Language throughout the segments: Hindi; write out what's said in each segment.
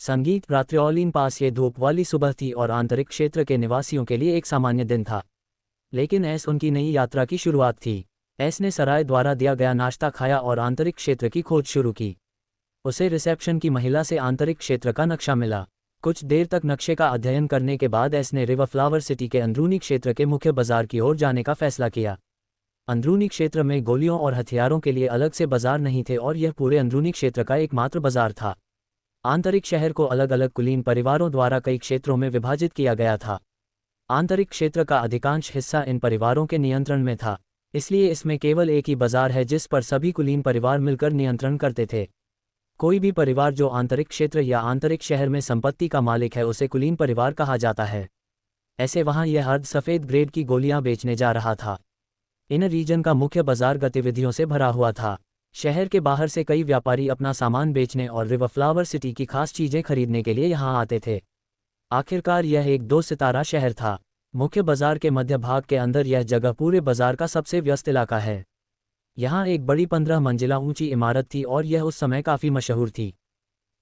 संगीत रात्रिओलिन पास ये धूप वाली सुबह थी और आंतरिक क्षेत्र के निवासियों के लिए एक सामान्य दिन था। लेकिन एस उनकी नई यात्रा की शुरुआत थी। एस ने सराय द्वारा दिया गया नाश्ता खाया और आंतरिक क्षेत्र की खोज शुरू की। उसे रिसेप्शन की महिला से आंतरिक क्षेत्र का नक्शा मिला। कुछ देर तक नक्शे का अध्ययन करने के बाद एस ने रिवर फ्लावर सिटी के अंदरूनी क्षेत्र के मुख्य बाजार की ओर जाने का फैसला किया। अंदरूनी क्षेत्र में गोलियों और हथियारों के लिए अलग से बाजार नहीं थे और यह पूरे अंदरूनी क्षेत्र का एकमात्र बाजार था। आंतरिक शहर को अलग अलग कुलीन परिवारों द्वारा कई क्षेत्रों में विभाजित किया गया था। आंतरिक क्षेत्र का अधिकांश हिस्सा इन परिवारों के नियंत्रण में था, इसलिए इसमें केवल एक ही बाजार है जिस पर सभी कुलीन परिवार मिलकर नियंत्रण करते थे। कोई भी परिवार जो आंतरिक क्षेत्र या आंतरिक शहर में संपत्ति का मालिक है उसे कुलीन परिवार कहा जाता है। ऐसे वहाँ यह अर्ध सफ़ेद ग्रेड की गोलियां बेचने जा रहा था। इन रीजन का मुख्य बाजार गतिविधियों से भरा हुआ था। शहर के बाहर से कई व्यापारी अपना सामान बेचने और रिवर फ्लावर सिटी की खास चीज़ें खरीदने के लिए यहाँ आते थे। आखिरकार यह एक 2 सितारा शहर था। मुख्य बाजार के मध्य भाग के अंदर यह जगह पूरे बाजार का सबसे व्यस्त इलाका है। यहाँ एक बड़ी 15 मंजिला ऊंची इमारत थी और यह उस समय काफ़ी मशहूर थी।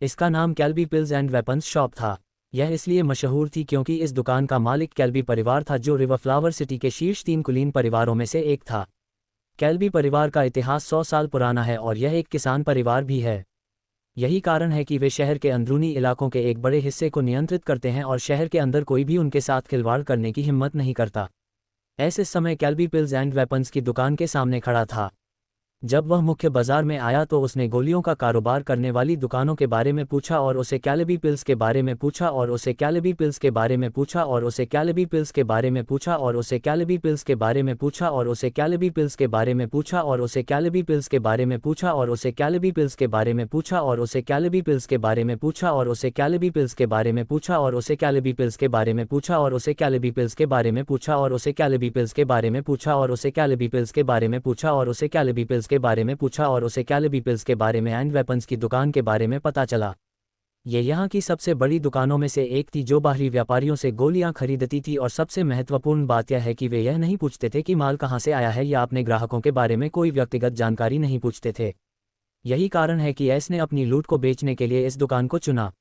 इसका नाम कैल्बी पिल्स एंड वेपन्स शॉप था। यह इसलिए मशहूर थी क्योंकि इस दुकान का मालिक कैल्बी परिवार था जो रिवर फ्लावर सिटी के शीर्ष 3 कुलीन परिवारों में से एक था। कैल्बी परिवार का इतिहास 100 साल पुराना है और यह एक किसान परिवार भी है। यही कारण है कि वे शहर के अंदरूनी इलाकों के एक बड़े हिस्से को नियंत्रित करते हैं और शहर के अंदर कोई भी उनके साथ खिलवाड़ करने की हिम्मत नहीं करता। ऐसे समय कैल्बी पिल्स एंड वेपन्स की दुकान के सामने खड़ा था। जब वह मुख्य बाजार में आया तो उसने गोलियों का कारोबार करने वाली दुकानों के बारे में पूछा और उसे कैल्बी पिल्स के बारे में पूछा और उसे कैल्बी पिल्स के बारे में पूछा और उसे कैल्बी पिल्स के बारे में पूछा और उसे कैल्बी पिल्स के बारे में पूछा और उसे कैल्बी पिल्स के बारे में पूछा और उसे कैल्बी पिल्स के बारे में पूछा और उसे कैल्बी पिल्स के बारे में पूछा और उसे कैल्बी पिल्स के बारे में पूछा और उसे कैल्बी पिल्स के बारे में पूछा और उसे कैल्बी पिल्स के बारे में पूछा और उसे कैल्बी पिल्स के बारे में पूछा और उसे कैल्बी पिल्स के बारे में पूछा और उसे कैल्बी पिल्स के बारे में पूछा और उसे कैल्बी पिल्स के बारे में पूछा और उसे कैल्बी पिल्स के बारे में एंड वेपन्स की दुकान के बारे में पता चला। ये यहाँ की सबसे बड़ी दुकानों में से एक थी जो बाहरी व्यापारियों से गोलियां खरीदती थी और सबसे महत्वपूर्ण बात यह है कि वे यह नहीं पूछते थे कि माल कहाँ से आया है या अपने ग्राहकों के बारे में कोई व्यक्तिगत जानकारी नहीं पूछते थे। यही कारण है कि एस ने अपनी लूट को बेचने के लिए इस दुकान को चुना।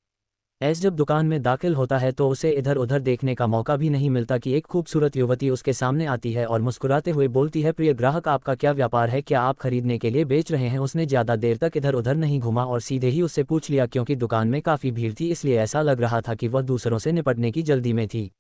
एस जब दुकान में दाखिल होता है तो उसे इधर उधर देखने का मौका भी नहीं मिलता कि एक खूबसूरत युवती उसके सामने आती है और मुस्कुराते हुए बोलती है, प्रिय ग्राहक, आपका क्या व्यापार है, क्या आप खरीदने के लिए बेच रहे हैं। उसने ज़्यादा देर तक इधर उधर नहीं घूमा और सीधे ही उससे पूछ लिया। क्योंकि दुकान में काफ़ी भीड़ थी इसलिए ऐसा लग रहा था कि वह दूसरों से निपटने की जल्दी में थी।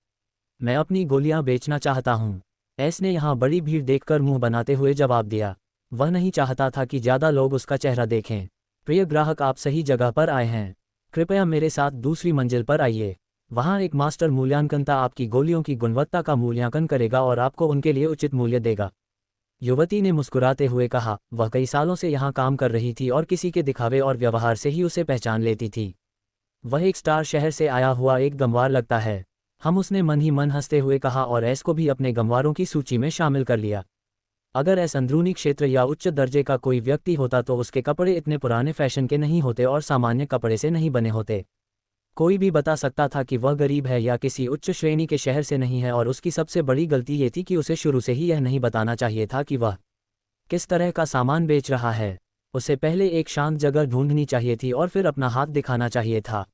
मैं अपनी गोलियां बेचना चाहता हूँ। एस ने यहाँ बड़ी भीड़ देखकर मुँह बनाते हुए जवाब दिया। वह नहीं चाहता था कि ज़्यादा लोग उसका चेहरा देखें। प्रिय ग्राहक, आप सही जगह पर आए हैं। कृपया मेरे साथ दूसरी मंजिल पर आइए। वहाँ एक मास्टर मूल्यांकनता आपकी गोलियों की गुणवत्ता का मूल्यांकन करेगा और आपको उनके लिए उचित मूल्य देगा। युवती ने मुस्कुराते हुए कहा। वह कई सालों से यहाँ काम कर रही थी और किसी के दिखावे और व्यवहार से ही उसे पहचान लेती थी। वह एक स्टार शहर से आया हुआ एक गंवार लगता है। हम उसने मन ही मन हंसते हुए कहा और एस को भी अपने गंवारों की सूची में शामिल कर लिया। अगर एस अंदरूनी क्षेत्र या उच्च दर्जे का कोई व्यक्ति होता तो उसके कपड़े इतने पुराने फैशन के नहीं होते और सामान्य कपड़े से नहीं बने होते। कोई भी बता सकता था कि वह गरीब है या किसी उच्च श्रेणी के शहर से नहीं है और उसकी सबसे बड़ी गलती ये थी कि उसे शुरू से ही यह नहीं बताना चाहिए था कि वह किस तरह का सामान बेच रहा है। उसे पहले एक शांत जगह ढूंढनी चाहिए थी और फिर अपना हाथ दिखाना चाहिए था।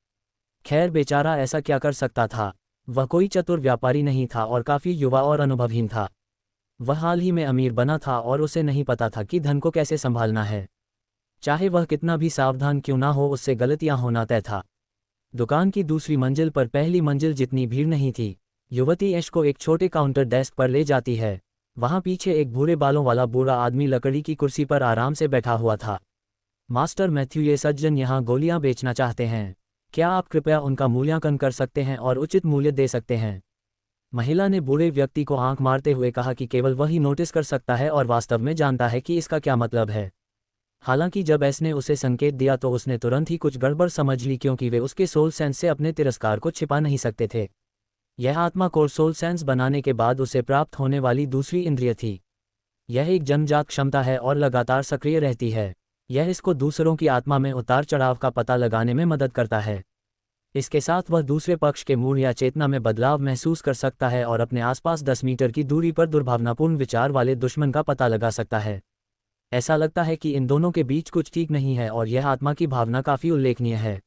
खैर, बेचारा ऐसा क्या कर सकता था। वह कोई चतुर व्यापारी नहीं था और काफ़ी युवा और अनुभवहीन था। वह हाल ही में अमीर बना था और उसे नहीं पता था कि धन को कैसे संभालना है। चाहे वह कितना भी सावधान क्यों ना हो, उससे गलतियां होना तय था। दुकान की दूसरी मंजिल पर पहली मंजिल जितनी भीड़ नहीं थी। युवती ऐश को एक छोटे काउंटर डेस्क पर ले जाती है। वहां पीछे एक भूरे बालों वाला बूढ़ा आदमी लकड़ी की कुर्सी पर आराम से बैठा हुआ था। मास्टर मैथ्यू, ये सज्जन यहाँ गोलियां बेचना चाहते हैं। क्या आप कृपया उनका मूल्यांकन कर सकते हैं और उचित मूल्य दे सकते हैं। महिला ने बूढ़े व्यक्ति को आंख मारते हुए कहा कि केवल वही नोटिस कर सकता है और वास्तव में जानता है कि इसका क्या मतलब है। हालांकि जब एस ने उसे संकेत दिया तो उसने तुरंत ही कुछ गड़बड़ समझ ली क्योंकि वे उसके सोल सेंस से अपने तिरस्कार को छिपा नहीं सकते थे। यह आत्मा कोर सोल सेंस बनाने के बाद उसे प्राप्त होने वाली दूसरी इंद्रिय थी। यह एक जन्मजात क्षमता है और लगातार सक्रिय रहती है। यह इसको दूसरों की आत्मा में उतार चढ़ाव का पता लगाने में मदद करता है। इसके साथ वह दूसरे पक्ष के मूड या चेतना में बदलाव महसूस कर सकता है और अपने आसपास 10 मीटर की दूरी पर दुर्भावनापूर्ण विचार वाले दुश्मन का पता लगा सकता है। ऐसा लगता है कि इन दोनों के बीच कुछ ठीक नहीं है और यह आत्मा की भावना काफ़ी उल्लेखनीय है।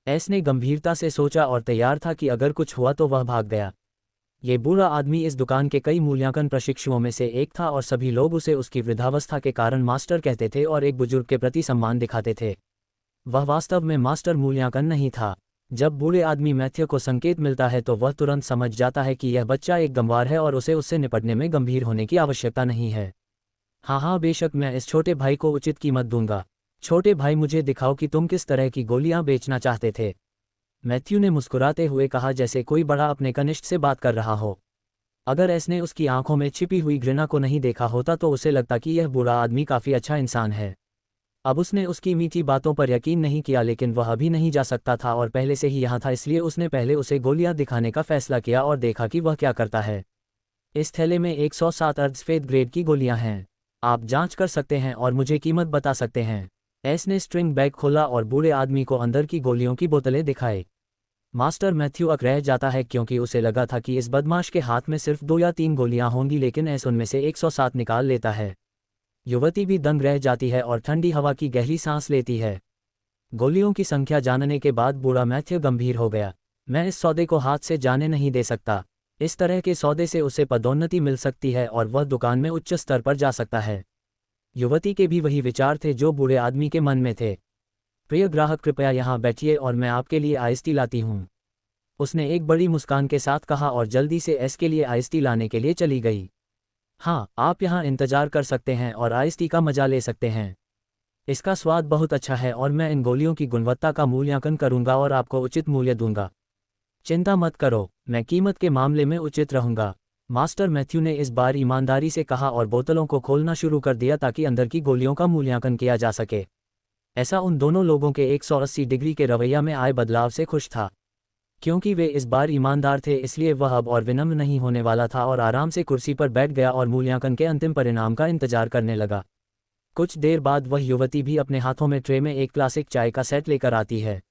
एस ने गंभीरता से सोचा और तैयार था कि अगर कुछ हुआ तो वह भाग गया। ये बूढ़ा आदमी इस दुकान के कई मूल्यांकन प्रशिक्षुओं में से एक था और सभी लोग उसे उसकी वृद्धावस्था के कारण मास्टर कहते थे और एक बुजुर्ग के प्रति सम्मान दिखाते थे। वह वास्तव में मास्टर मूल्यांकन नहीं था। जब बूढ़े आदमी मैथ्यू को संकेत मिलता है तो वह तुरंत समझ जाता है कि यह बच्चा एक गंवार है और उसे उससे निपटने में गंभीर होने की आवश्यकता नहीं है। हाँ बेशक मैं इस छोटे भाई को उचित कीमत दूंगा। छोटे भाई मुझे दिखाओ कि तुम किस तरह की गोलियां बेचना चाहते थे। मैथ्यू ने मुस्कुराते हुए कहा जैसे कोई बड़ा अपने कनिष्ठ से बात कर रहा हो। अगर एस ने उसकी आंखों में छिपी हुई घृणा को नहीं देखा होता तो उसे लगता कि यह बूढ़ा आदमी काफ़ी अच्छा इंसान है। अब उसने उसकी मीठी बातों पर यकीन नहीं किया, लेकिन वह अभी नहीं जा सकता था और पहले से ही यहाँ था, इसलिए उसने पहले उसे गोलियां दिखाने का फैसला किया और देखा कि वह क्या करता है। इस थैले में 107 अर्धसफेद ग्रेड की गोलियां हैं। आप जांच कर सकते हैं और मुझे कीमत बता सकते हैं। एस ने स्ट्रिंग बैग खोला और बूढ़े आदमी को अंदर की गोलियों की बोतलें दिखाई। मास्टर मैथ्यू अक रह जाता है क्योंकि उसे लगा था कि इस बदमाश के हाथ में सिर्फ 2 या 3 गोलियां होंगी, लेकिन एस उनमें से 107 निकाल लेता है। युवती भी दंग रह जाती है और ठंडी हवा की गहरी सांस लेती है। गोलियों की संख्या जानने के बाद बूढ़ा मैथ्यू गंभीर हो गया। मैं इस सौदे को हाथ से जाने नहीं दे सकता। इस तरह के सौदे से उसे पदोन्नति मिल सकती है और वह दुकान में उच्च स्तर पर जा सकता है। युवती के भी वही विचार थे जो बूढ़े आदमी के मन में थे। प्रिय ग्राहक कृपया यहाँ बैठिए और मैं आपके लिए आइस टी लाती हूँ, उसने एक बड़ी मुस्कान के साथ कहा और जल्दी से एस के लिए आइस टी लाने के लिए चली गई। हाँ, आप यहाँ इंतजार कर सकते हैं और आइस टी का मजा ले सकते हैं। इसका स्वाद बहुत अच्छा है और मैं इन गोलियों की गुणवत्ता का मूल्यांकन करूंगा और आपको उचित मूल्य दूंगा। चिंता मत करो, मैं कीमत के मामले में उचित रहूंगा। मास्टर मैथ्यू ने इस बार ईमानदारी से कहा और बोतलों को खोलना शुरू कर दिया ताकि अंदर की गोलियों का मूल्यांकन किया जा सके। ऐसा उन दोनों लोगों के 180 डिग्री के रवैया में आए बदलाव से खुश था। क्योंकि वे इस बार ईमानदार थे, इसलिए वह अब और विनम्र नहीं होने वाला था और आराम से कुर्सी पर बैठ गया और मूल्यांकन के अंतिम परिणाम का इंतजार करने लगा। कुछ देर बाद वह युवती भी अपने हाथों में ट्रे में एक क्लासिक चाय का सेट लेकर आती है।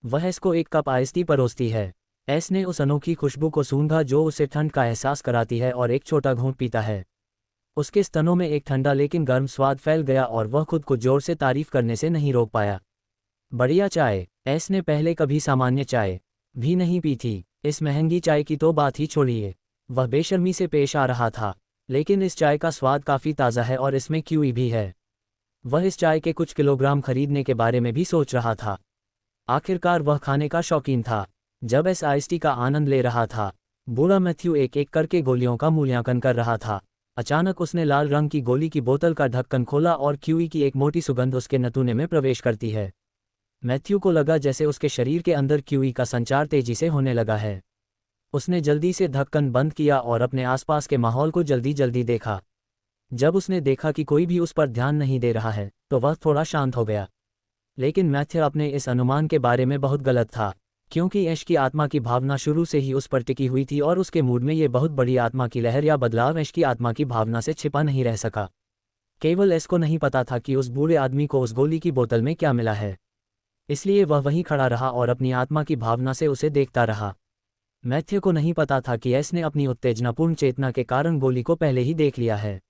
वह इसको एक कप आइस टी परोसती है। एस ने उस अनोखी खुशबू को सूंघा जो उसे ठंड का एहसास कराती है और एक छोटा घूंट पीता है। उसके स्तनों में एक ठंडा लेकिन गर्म स्वाद फैल गया और वह खुद को जोर से तारीफ करने से नहीं रोक पाया। बढ़िया चाय। एस ने पहले कभी सामान्य चाय भी नहीं पी थी। इस महंगी चाय की तो बात ही छोड़िए। वह बेशर्मी से पेश आ रहा था, लेकिन इस चाय का स्वाद काफ़ी ताज़ा है और इसमें क्यूई भी है। वह इस चाय के कुछ किलोग्राम खरीदने के बारे में भी सोच रहा था। आखिरकार वह खाने का शौकीन था। जब एस आइस टी का आनंद ले रहा था, बूढ़ा मैथ्यू एक एक करके गोलियों का मूल्यांकन कर रहा था। अचानक उसने लाल रंग की गोली की बोतल का ढक्कन खोला और क्यूई की एक मोटी सुगंध उसके नतूने में प्रवेश करती है। मैथ्यू को लगा जैसे उसके शरीर के अंदर क्यूई का संचार तेजी से होने लगा है। उसने जल्दी से ढक्कन बंद किया और अपने आसपास के माहौल को जल्दी जल्दी देखा। जब उसने देखा कि कोई भी उस पर ध्यान नहीं दे रहा है तो वह थोड़ा शांत हो गया। लेकिन मैथ्यू अपने इस अनुमान के बारे में बहुत गलत था, क्योंकि ऐश की आत्मा की भावना शुरू से ही उस पर टिकी हुई थी और उसके मूड में ये बहुत बड़ी आत्मा की लहर या बदलाव ऐश की आत्मा की भावना से छिपा नहीं रह सका। केवल ऐश को नहीं पता था कि उस बूढ़े आदमी को उस गोली की बोतल में क्या मिला है, इसलिए वह वहीं खड़ा रहा और अपनी आत्मा की भावना से उसे देखता रहा। मैथ्यू को नहीं पता था कि ऐश ने अपनी उत्तेजनापूर्ण चेतना के कारण गोली को पहले ही देख लिया है।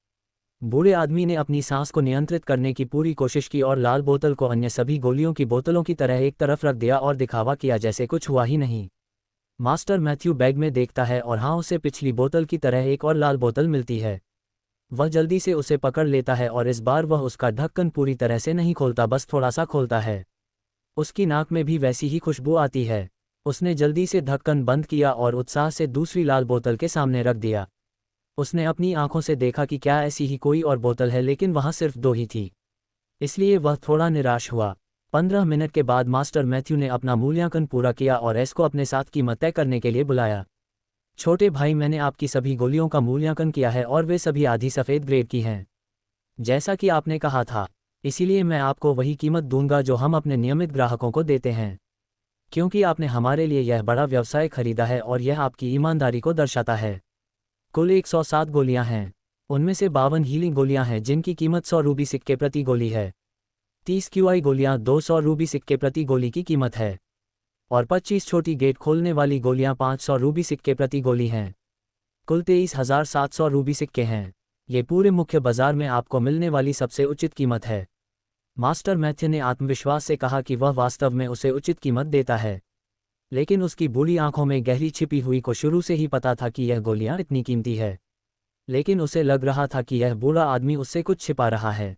बूढ़े आदमी ने अपनी सांस को नियंत्रित करने की पूरी कोशिश की और लाल बोतल को अन्य सभी गोलियों की बोतलों की तरह एक तरफ रख दिया और दिखावा किया जैसे कुछ हुआ ही नहीं। मास्टर मैथ्यू बैग में देखता है और हाँ, उसे पिछली बोतल की तरह एक और लाल बोतल मिलती है। वह जल्दी से उसे पकड़ लेता है और इस बार वह उसका ढक्कन पूरी तरह से नहीं खोलता, बस थोड़ा सा खोलता है। उसकी नाक में भी वैसी ही खुशबू आती है। उसने जल्दी से ढक्कन बंद किया और उत्साह से दूसरी लाल बोतल के सामने रख दिया। उसने अपनी आंखों से देखा कि क्या ऐसी ही कोई और बोतल है, लेकिन वहां सिर्फ 2 ही थी, इसलिए वह थोड़ा निराश हुआ। 15 मिनट के बाद मास्टर मैथ्यू ने अपना मूल्यांकन पूरा किया और एस को अपने साथ कीमत तय करने के लिए बुलाया। छोटे भाई, मैंने आपकी सभी गोलियों का मूल्यांकन किया है और वे सभी आधी सफ़ेद ग्रेड की हैं, जैसा कि आपने कहा था। इसीलिए मैं आपको वही कीमत दूंगा जो हम अपने नियमित ग्राहकों को देते हैं, क्योंकि आपने हमारे लिए यह बड़ा व्यवसाय खरीदा है और यह आपकी ईमानदारी को दर्शाता है। कुल 107 गोलियां हैं। उनमें से 52 हीलिंग गोलियां हैं जिनकी कीमत 100 रूबी सिक्के प्रति गोली है। 30 क्यूआई गोलियां 200 रूबी सिक्के प्रति गोली की कीमत है और 25 छोटी गेट खोलने वाली गोलियां 500 रूबी सिक्के प्रति गोली हैं। कुल 23,700 रूबी सिक्के हैं। ये पूरे मुख्य बाजार में आपको मिलने वाली सबसे उचित कीमत है। मास्टर मैथ्यू ने आत्मविश्वास से कहा कि वह वास्तव में उसे उचित कीमत देता है, लेकिन उसकी बूढ़ी आंखों में गहरी छिपी हुई को शुरू से ही पता था कि यह गोलियां इतनी कीमती है, लेकिन उसे लग रहा था कि यह बूढ़ा आदमी उससे कुछ छिपा रहा है।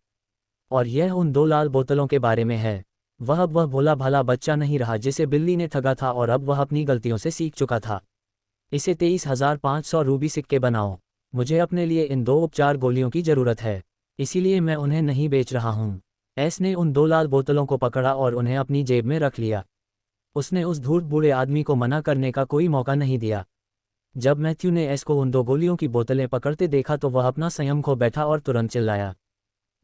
और यह उन 2 लाल बोतलों के बारे में है। वह अब वह भोला भाला बच्चा नहीं रहा जिसे बिल्ली ने ठगा था, और अब वह अपनी गलतियों से सीख चुका था। इसे 23,500 रूबी सिक्के बनाओ। मुझे अपने लिए इन 2 उपचार गोलियों की ज़रूरत है, इसीलिए मैं उन्हें नहीं बेच रहा हूँ। एस ने उन 2 लाल बोतलों को पकड़ा और उन्हें अपनी जेब में रख लिया। उसने उस धूर्त बूढ़े आदमी को मना करने का कोई मौका नहीं दिया। जब मैथ्यू ने एस को उन 2 गोलियों की बोतलें पकड़ते देखा तो वह अपना संयम खो बैठा और तुरंत चिल्लाया।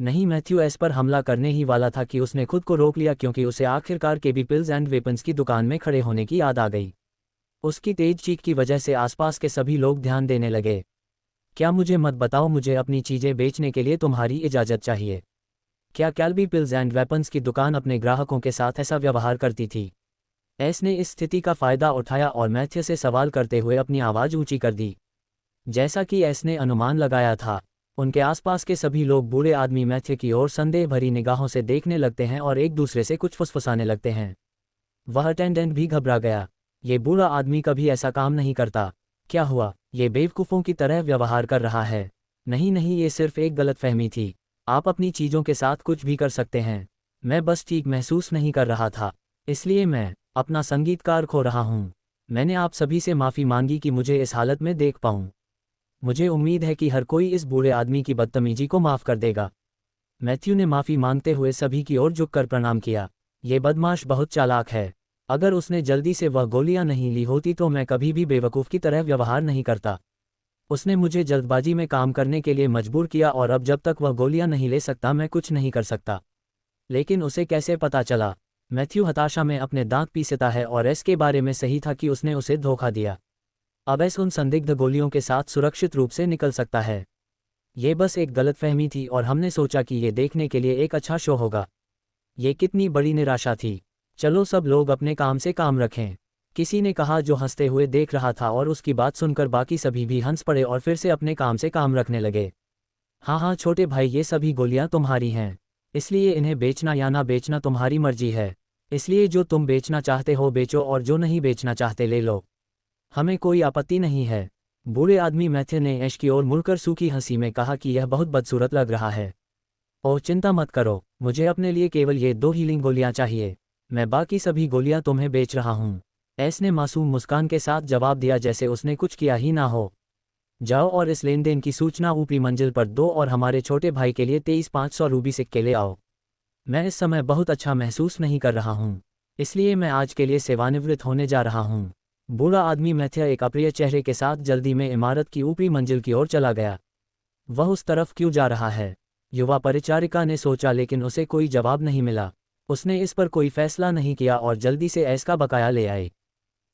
नहीं, मैथ्यू एस पर हमला करने ही वाला था कि उसने खुद को रोक लिया, क्योंकि उसे आखिरकार केबी पिल्स एंड वेपन्स की दुकान में खड़े होने की याद आ गई। उसकी तेज चीख की वजह से आसपास के सभी लोग ध्यान देने लगे। क्या मुझे मत बताओ, मुझे अपनी चीज़ें बेचने के लिए तुम्हारी इजाज़त चाहिए। क्या केबी पिल्स एंड वेपन्स की दुकान अपने ग्राहकों के साथ ऐसा व्यवहार करती थी? एस ने इस स्थिति का फ़ायदा उठाया और मैथ्यू से सवाल करते हुए अपनी आवाज़ ऊंची कर दी। जैसा कि एस ने अनुमान लगाया था, उनके आसपास के सभी लोग बूढ़े आदमी मैथ्यू की ओर संदेह भरी निगाहों से देखने लगते हैं और एक दूसरे से कुछ फुसफुसाने लगते हैं। वह अटेंडेंट भी घबरा गया। ये बूढ़ा आदमी कभी ऐसा काम नहीं करता। क्या हुआ? ये बेवकूफ़ों की तरह व्यवहार कर रहा है। नहीं नहीं, ये सिर्फ एक गलतफहमी थी। आप अपनी चीज़ों के साथ कुछ भी कर सकते हैं। मैं बस ठीक महसूस नहीं कर रहा था, इसलिए मैं अपना संगीतकार खो रहा हूँ। मैंने आप सभी से माफ़ी मांगी कि मुझे इस हालत में देख पाऊँ। मुझे उम्मीद है कि हर कोई इस बूढ़े आदमी की बदतमीजी को माफ़ कर देगा। मैथ्यू ने माफ़ी मांगते हुए सभी की ओर झुककर प्रणाम किया। ये बदमाश बहुत चालाक है। अगर उसने जल्दी से वह गोलियां नहीं ली होती तो मैं कभी भी बेवकूफ़ की तरह व्यवहार नहीं करता। उसने मुझे जल्दबाजी में काम करने के लिए मजबूर किया, और अब जब तक वह गोलियां नहीं ले सकता मैं कुछ नहीं कर सकता। लेकिन उसे कैसे पता चला? मैथ्यू हताशा में अपने दांत पीसता है, और एस के बारे में सही था कि उसने उसे धोखा दिया। अब एस उन संदिग्ध गोलियों के साथ सुरक्षित रूप से निकल सकता है। ये बस एक गलतफहमी थी और हमने सोचा कि ये देखने के लिए एक अच्छा शो होगा। ये कितनी बड़ी निराशा थी। चलो सब लोग अपने काम से काम रखें, किसी ने कहा जो हंसते हुए देख रहा था, और उसकी बात सुनकर बाकी सभी भी हंस पड़े और फिर से अपने काम से काम रखने लगे। हाँ हाँ छोटे भाई, ये सभी गोलियां तुम्हारी हैं, इसलिए इन्हें बेचना या ना बेचना तुम्हारी मर्जी है। इसलिए जो तुम बेचना चाहते हो बेचो, और जो नहीं बेचना चाहते ले लो। हमें कोई आपत्ति नहीं है। बूढ़े आदमी मैथ्यू ने ऐश की ओर मुड़कर सूखी हंसी में कहा कि यह बहुत बदसूरत लग रहा है। ओह चिंता मत करो, मुझे अपने लिए केवल ये 2 हीलिंग गोलियां चाहिए। मैं बाकी सभी गोलियां तुम्हें बेच रहा हूँ। ऐश ने मासूम मुस्कान के साथ जवाब दिया, जैसे उसने कुछ किया ही ना हो। जाओ और इस लेनदेन की सूचना ऊपरी मंजिल पर दो और हमारे छोटे भाई के लिए 23,500 रूबी सिक्के ले आओ। मैं इस समय बहुत अच्छा महसूस नहीं कर रहा हूँ, इसलिए मैं आज के लिए सेवानिवृत्त होने जा रहा हूँ। बूढ़ा आदमी मैथ्यू एक अप्रिय चेहरे के साथ जल्दी में इमारत की ऊपरी मंजिल की ओर चला गया। वह उस तरफ क्यों जा रहा है? युवा परिचारिका ने सोचा, लेकिन उसे कोई जवाब नहीं मिला। उसने इस पर कोई फैसला नहीं किया और जल्दी से ऐश का बकाया ले आए।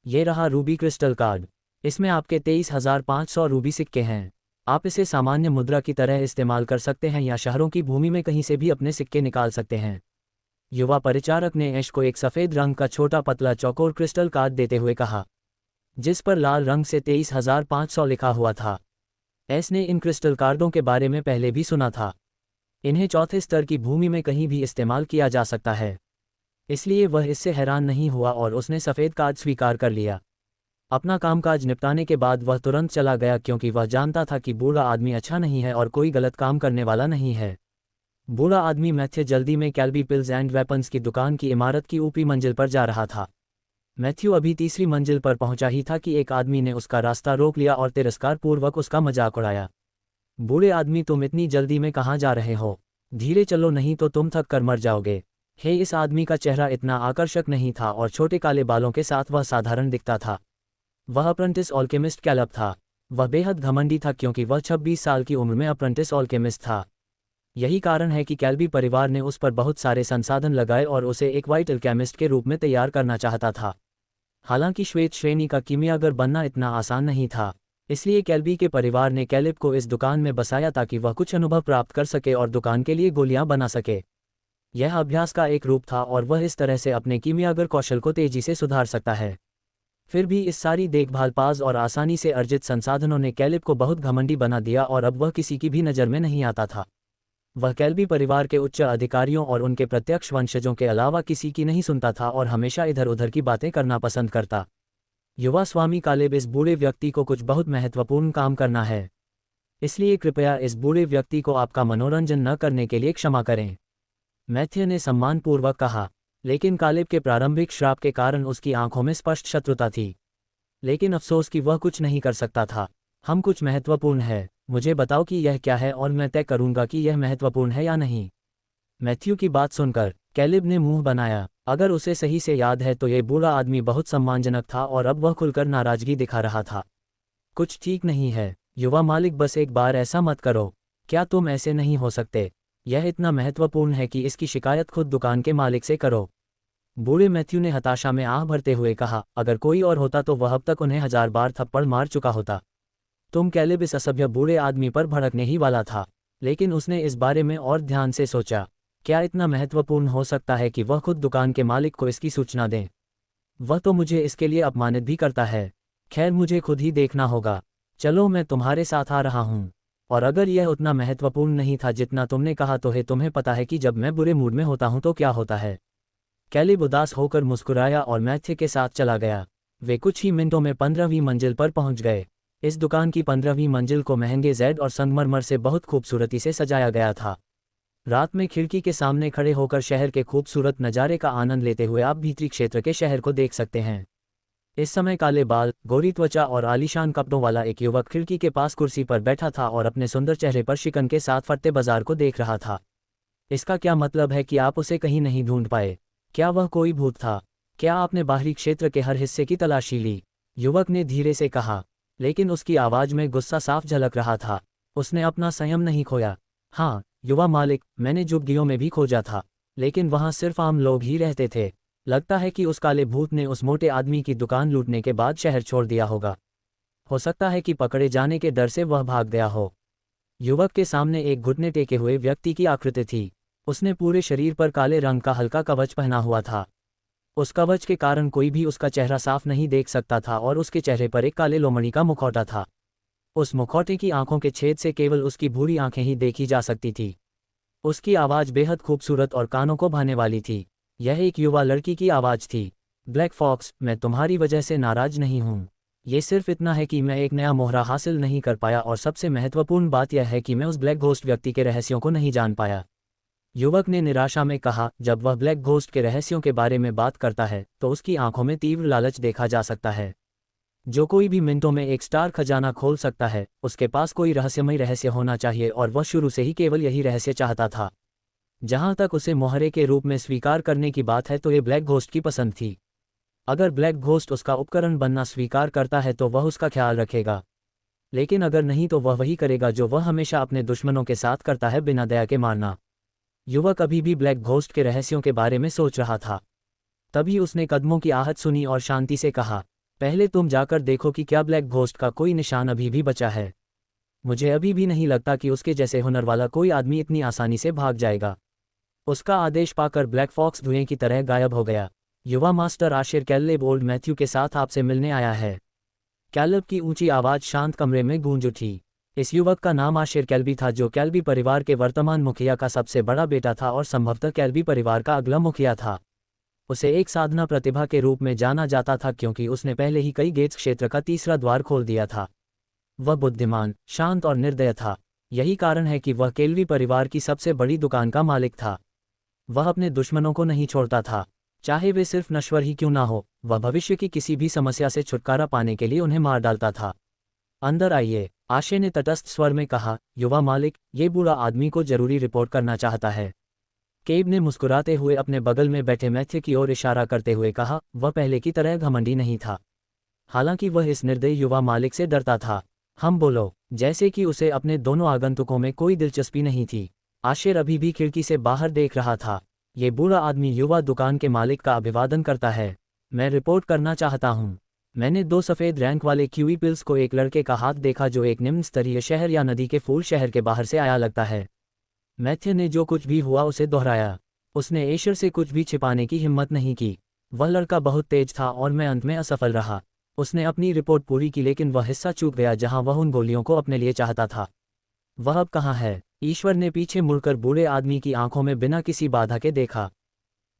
ये रहा रूबी क्रिस्टल कार्ड। इसमें आपके 23,500 रूबी सिक्के हैं। आप इसे सामान्य मुद्रा की तरह इस्तेमाल कर सकते हैं या शहरों की भूमि में कहीं से भी अपने सिक्के निकाल सकते हैं। युवा परिचारक ने ऐश को एक सफ़ेद रंग का छोटा पतला चौकोर क्रिस्टल कार्ड देते हुए कहा, जिस पर लाल रंग से 23,500 लिखा हुआ था। ऐश ने इन क्रिस्टल कार्डों के बारे में पहले भी सुना था। इन्हें चौथे स्तर की भूमि में कहीं भी इस्तेमाल किया जा सकता है, इसलिए वह इससे हैरान नहीं हुआ और उसने सफ़ेद कार्ड स्वीकार कर लिया। अपना कामकाज निपटाने के बाद वह तुरंत चला गया, क्योंकि वह जानता था कि बूढ़ा आदमी अच्छा नहीं है और कोई गलत काम करने वाला नहीं है। बूढ़ा आदमी मैथ्यू जल्दी में केबी पिल्स एंड वेपन्स की दुकान की इमारत की ऊपरी मंजिल पर जा रहा था। मैथ्यू अभी तीसरी मंजिल पर पहुंचा ही था कि एक आदमी ने उसका रास्ता रोक लिया और तिरस्कारपूर्वक उसका मजाक उड़ाया। बूढ़े आदमी, तुम इतनी जल्दी में कहाँ जा रहे हो? धीरे चलो, नहीं तो तुम थक कर मर जाओगे। हे, इस आदमी का चेहरा इतना आकर्षक नहीं था और छोटे काले बालों के साथ वह साधारण दिखता था। वह अप्रेंटिस ऑल्केमिस्ट कैलब था। वह बेहद घमंडी था क्योंकि वह 26 साल की उम्र में अप्रेंटिस ऑल्केमिस्ट था। यही कारण है कि कैल्बी परिवार ने उस पर बहुत सारे संसाधन लगाए और उसे एक वाइट अल्केमिस्ट के रूप में तैयार करना चाहता था। हालांकि श्वेत श्रेणी का कीमियागर बनना इतना आसान नहीं था, इसलिए कैल्बी के परिवार ने कैलिब को इस दुकान में बसाया ताकि वह कुछ अनुभव प्राप्त कर सके और दुकान के लिए गोलियां बना सके। यह अभ्यास का एक रूप था और वह इस तरह से अपने कीमियागर कौशल को तेजी से सुधार सकता है। फिर भी इस सारी देखभाल पाज और आसानी से अर्जित संसाधनों ने कैलिब को बहुत घमंडी बना दिया और अब वह किसी की भी नज़र में नहीं आता था। वह कैल्बी परिवार के उच्च अधिकारियों और उनके प्रत्यक्ष वंशजों के अलावा किसी की नहीं सुनता था और हमेशा इधर उधर की बातें करना पसंद करता। युवा स्वामी कालेब, इस बूढ़े व्यक्ति को कुछ बहुत महत्वपूर्ण काम करना है, इसलिए कृपया इस बूढ़े व्यक्ति को आपका मनोरंजन न करने के लिए क्षमा करें, मैथ्यू ने सम्मानपूर्वक कहा। लेकिन कालेब के प्रारंभिक श्राप के कारण उसकी आंखों में स्पष्ट शत्रुता थी, लेकिन अफसोस कि वह कुछ नहीं कर सकता था। हम कुछ महत्वपूर्ण है, मुझे बताओ कि यह क्या है और मैं तय करूंगा कि यह महत्वपूर्ण है या नहीं। मैथ्यू की बात सुनकर कैलेब ने मुंह बनाया। अगर उसे सही से याद है तो यह बूढ़ा आदमी बहुत सम्मानजनक था और अब वह खुलकर नाराजगी दिखा रहा था। कुछ ठीक नहीं है युवा मालिक, बस एक बार ऐसा मत करो। क्या तुम ऐसे नहीं हो सकते? यह इतना महत्वपूर्ण है कि इसकी शिकायत खुद दुकान के मालिक से करो। बूढ़े मैथ्यू ने हताशा में आह भरते हुए कहा, अगर कोई और होता तो वह अब तक उन्हें 1000 बार थप्पड़ मार चुका होता। तुम कैलेब, इस असभ्य बूढ़े आदमी पर भड़कने ही वाला था, लेकिन उसने इस बारे में और ध्यान से सोचा। क्या इतना महत्वपूर्ण हो सकता है कि वह खुद दुकान के मालिक को इसकी सूचना दें? वह तो मुझे इसके लिए अपमानित भी करता है। खैर, मुझे खुद ही देखना होगा। चलो, मैं तुम्हारे साथ आ रहा हूँ। और अगर यह उतना महत्वपूर्ण नहीं था जितना तुमने कहा तो तुम्हें पता है कि जब मैं बुरे मूड में होता हूँ तो क्या होता है। कैलेब उदास होकर मुस्कुराया और मैथ्यू के साथ चला गया। वे कुछ ही मिनटों में 15वीं मंजिल पर पहुंच गए। इस दुकान की 15वीं मंजिल को महंगे जेड और संगमरमर से बहुत खूबसूरती से सजाया गया था। रात में खिड़की के सामने खड़े होकर शहर के खूबसूरत नज़ारे का आनंद लेते हुए आप भीतरी क्षेत्र के शहर को देख सकते हैं। इस समय काले बाल, गोरी त्वचा और आलीशान कपड़ों वाला एक युवक खिड़की के पास कुर्सी पर बैठा था और अपने सुंदर चेहरे पर शिकन के साथ फटते बाजार को देख रहा था। इसका क्या मतलब है कि आप उसे कहीं नहीं ढूंढ पाए? क्या वह कोई भूत था? क्या आपने बाहरी क्षेत्र के हर हिस्से की तलाशी ली? युवक ने धीरे से कहा, लेकिन उसकी आवाज़ में गुस्सा साफ झलक रहा था। उसने अपना संयम नहीं खोया। हाँ युवा मालिक, मैंने झुग्गियों में भी खोजा था, लेकिन वहाँ सिर्फ आम लोग ही रहते थे। लगता है कि उस काले भूत ने उस मोटे आदमी की दुकान लूटने के बाद शहर छोड़ दिया होगा। हो सकता है कि पकड़े जाने के डर से वह भाग गया हो। युवक के सामने एक घुटने टेके हुए व्यक्ति की आकृति थी। उसने पूरे शरीर पर काले रंग का हल्का कवच पहना हुआ था। उस कवच के कारण कोई भी उसका चेहरा साफ नहीं देख सकता था और उसके चेहरे पर एक काले लोमड़ी का मुखौटा था। उस मुखौटे की आंखों के छेद से केवल उसकी भूरी आंखें ही देखी जा सकती थी। उसकी आवाज़ बेहद खूबसूरत और कानों को भाने वाली थी। यह एक युवा लड़की की आवाज़ थी। ब्लैक फॉक्स, मैं तुम्हारी वजह से नाराज नहीं हूँ। ये सिर्फ इतना है कि मैं एक नया मोहरा हासिल नहीं कर पाया और सबसे महत्वपूर्ण बात यह है कि मैं उस ब्लैक घोस्ट व्यक्ति के रहस्यों को नहीं जान पाया। युवक ने निराशा में कहा, जब वह ब्लैक घोस्ट के रहस्यों के बारे में बात करता है तो उसकी आंखों में तीव्र लालच देखा जा सकता है। जो कोई भी मिनटों में एक स्टार खजाना खोल सकता है, उसके पास कोई रहस्यमय रहस्य होना चाहिए और वह शुरू से ही केवल यही रहस्य चाहता था। जहां तक उसे मोहरे के रूप में स्वीकार करने की बात है तो ये ब्लैक घोस्ट की पसंद थी। अगर ब्लैक घोस्ट उसका उपकरण बनना स्वीकार करता है तो वह उसका ख्याल रखेगा, लेकिन अगर नहीं तो वह वही करेगा जो वह हमेशा अपने दुश्मनों के साथ करता है, बिना दया के मारना। युवक अभी भी ब्लैक घोस्ट के रहस्यों के बारे में सोच रहा था। तभी उसने कदमों की आहट सुनी और शांति से कहा, पहले तुम जाकर देखो कि क्या ब्लैक घोस्ट का कोई निशान अभी भी बचा है। मुझे अभी भी नहीं लगता कि उसके जैसे हुनर वाला कोई आदमी इतनी आसानी से भाग जाएगा। उसका आदेश पाकर ब्लैक फॉक्स धुएं की तरह गायब हो गया। युवा master Ashir Caleb old Matthew के साथ आपसे मिलने आया है। कैलेब की ऊंची आवाज़ शांत कमरे में गूंज उठी। इस युवक का नाम आशिर कैल्बी था, जो कैल्बी परिवार के वर्तमान मुखिया का सबसे बड़ा बेटा था और संभवतः कैल्बी परिवार का अगला मुखिया था। उसे एक साधना प्रतिभा के रूप में जाना जाता था क्योंकि उसने पहले ही कई गेट्स क्षेत्र का तीसरा द्वार खोल दिया था। वह बुद्धिमान, शांत और निर्दय था। यही कारण है कि वह कैल्बी परिवार की सबसे बड़ी दुकान का मालिक था। वह अपने दुश्मनों को नहीं छोड़ता था, चाहे वे सिर्फ नश्वर ही क्यों ना हो। वह भविष्य की किसी भी समस्या से छुटकारा पाने के लिए उन्हें मार डालता था। अंदर आइए, आशे ने तटस्थ स्वर में कहा। युवा मालिक, ये बूढ़ा आदमी को जरूरी रिपोर्ट करना चाहता है। केब ने मुस्कुराते हुए अपने बगल में बैठे मैथ्यू की ओर इशारा करते हुए कहा। वह पहले की तरह घमंडी नहीं था, हालांकि वह इस निर्दयी युवा मालिक से डरता था। हम बोलो, जैसे कि उसे अपने दोनों आगंतुकों में कोई दिलचस्पी नहीं थी। आशिर अभी भी खिड़की से बाहर देख रहा था। ये बूढ़ा आदमी युवा दुकान के मालिक का अभिवादन करता है। मैं रिपोर्ट करना चाहता हूँ। मैंने 2 सफ़ेद रैंक वाले क्यूई पिल्स को एक लड़के का हाथ देखा जो एक निम्न स्तरीय शहर या नदी के फूल शहर के बाहर से आया लगता है। मैथ्यू ने जो कुछ भी हुआ उसे दोहराया। उसने एशर से कुछ भी छिपाने की हिम्मत नहीं की। वह लड़का बहुत तेज था और मैं अंत में असफल रहा। उसने अपनी रिपोर्ट पूरी की, लेकिन वह हिस्सा चूक गया जहां वह उन गोलियों को अपने लिए चाहता था। वह अब कहाँ है? ईश्वर ने पीछे मुड़कर बूढ़े आदमी की आंखों में बिना किसी बाधा के देखा।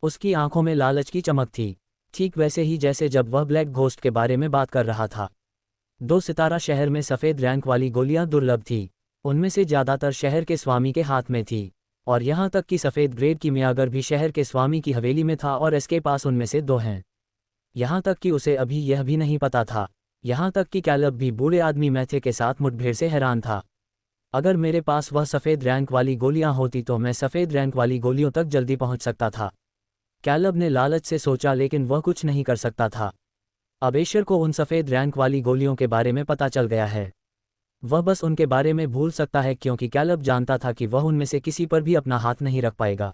उसकी आंखों में लालच की चमक थी, ठीक वैसे ही जैसे जब वह ब्लैक घोस्ट के बारे में बात कर रहा था। 2 सितारा शहर में सफ़ेद रैंक वाली गोलियां दुर्लभ थी। उनमें से ज़्यादातर शहर के स्वामी के हाथ में थी, और यहाँ तक कि सफ़ेद ग्रेड की मियागर भी शहर के स्वामी की हवेली में था और इसके पास उनमें से 2 हैं। यहाँ तक कि उसे अभी यह भी नहीं पता था। यहाँ तक कि कैलब भी बूढ़े आदमी मैथे के साथ मुठभेड़ से हैरान था। अगर मेरे पास वह सफ़ेद रैंक वाली गोलियां होती तो मैं सफ़ेद रैंक वाली गोलियों तक जल्दी पहुंच सकता था। कैलब ने लालच से सोचा, लेकिन वह कुछ नहीं कर सकता था। अब एशर को उन सफ़ेद रैंक वाली गोलियों के बारे में पता चल गया है। वह बस उनके बारे में भूल सकता है, क्योंकि कैलब जानता था कि वह उनमें से किसी पर भी अपना हाथ नहीं रख पाएगा।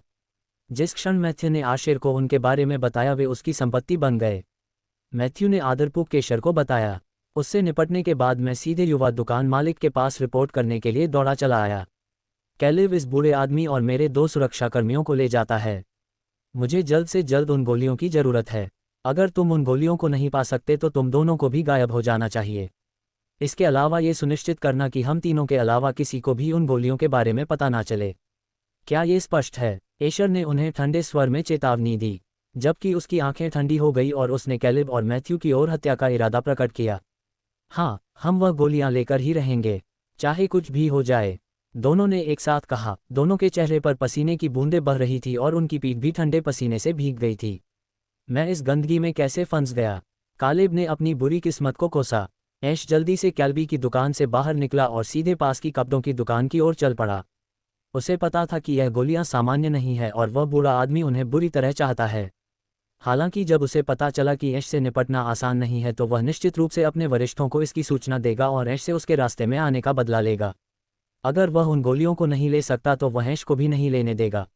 जिस क्षण मैथ्यू ने आशेर को उनके बारे में बताया, वे उसकी संपत्ति बन गए। मैथ्यू ने आदरपूर्वक एशर को बताया। उससे निपटने के बाद मैं सीधे युवा दुकान मालिक के पास रिपोर्ट करने के लिए दौड़ा चला आया। कैलिब इस बूढ़े आदमी और मेरे 2 सुरक्षाकर्मियों को ले जाता है। मुझे जल्द से जल्द उन गोलियों की ज़रूरत है। अगर तुम उन गोलियों को नहीं पा सकते तो तुम दोनों को भी गायब हो जाना चाहिए। इसके अलावा ये सुनिश्चित करना कि हम तीनों के अलावा किसी को भी उन गोलियों के बारे में पता ना चले। क्या ये स्पष्ट है? एशर ने उन्हें ठंडे स्वर में चेतावनी दी, जबकि उसकी आंखें ठंडी हो गई और उसने कैलिब और मैथ्यू की ओर हत्या का इरादा प्रकट किया। हाँ, हम वह गोलियां लेकर ही रहेंगे, चाहे कुछ भी हो जाए, दोनों ने एक साथ कहा। दोनों के चेहरे पर पसीने की बूंदें बह रही थी और उनकी पीठ भी ठंडे पसीने से भीग गई थी। मैं इस गंदगी में कैसे फंस गया? कालिब ने अपनी बुरी किस्मत को कोसा। ऐश जल्दी से कैल्बी की दुकान से बाहर निकला और सीधे पास की कपड़ों की दुकान की ओर चल पड़ा। उसे पता था कि यह गोलियां सामान्य नहीं है और वह बूढ़ा आदमी उन्हें बुरी तरह चाहता है। हालांकि जब उसे पता चला कि ऐश से निपटना आसान नहीं है तो वह निश्चित रूप से अपने वरिष्ठों को इसकी सूचना देगा और ऐश से उसके रास्ते में आने का बदला लेगा। अगर वह उन गोलियों को नहीं ले सकता तो वह ऐश को भी नहीं लेने देगा।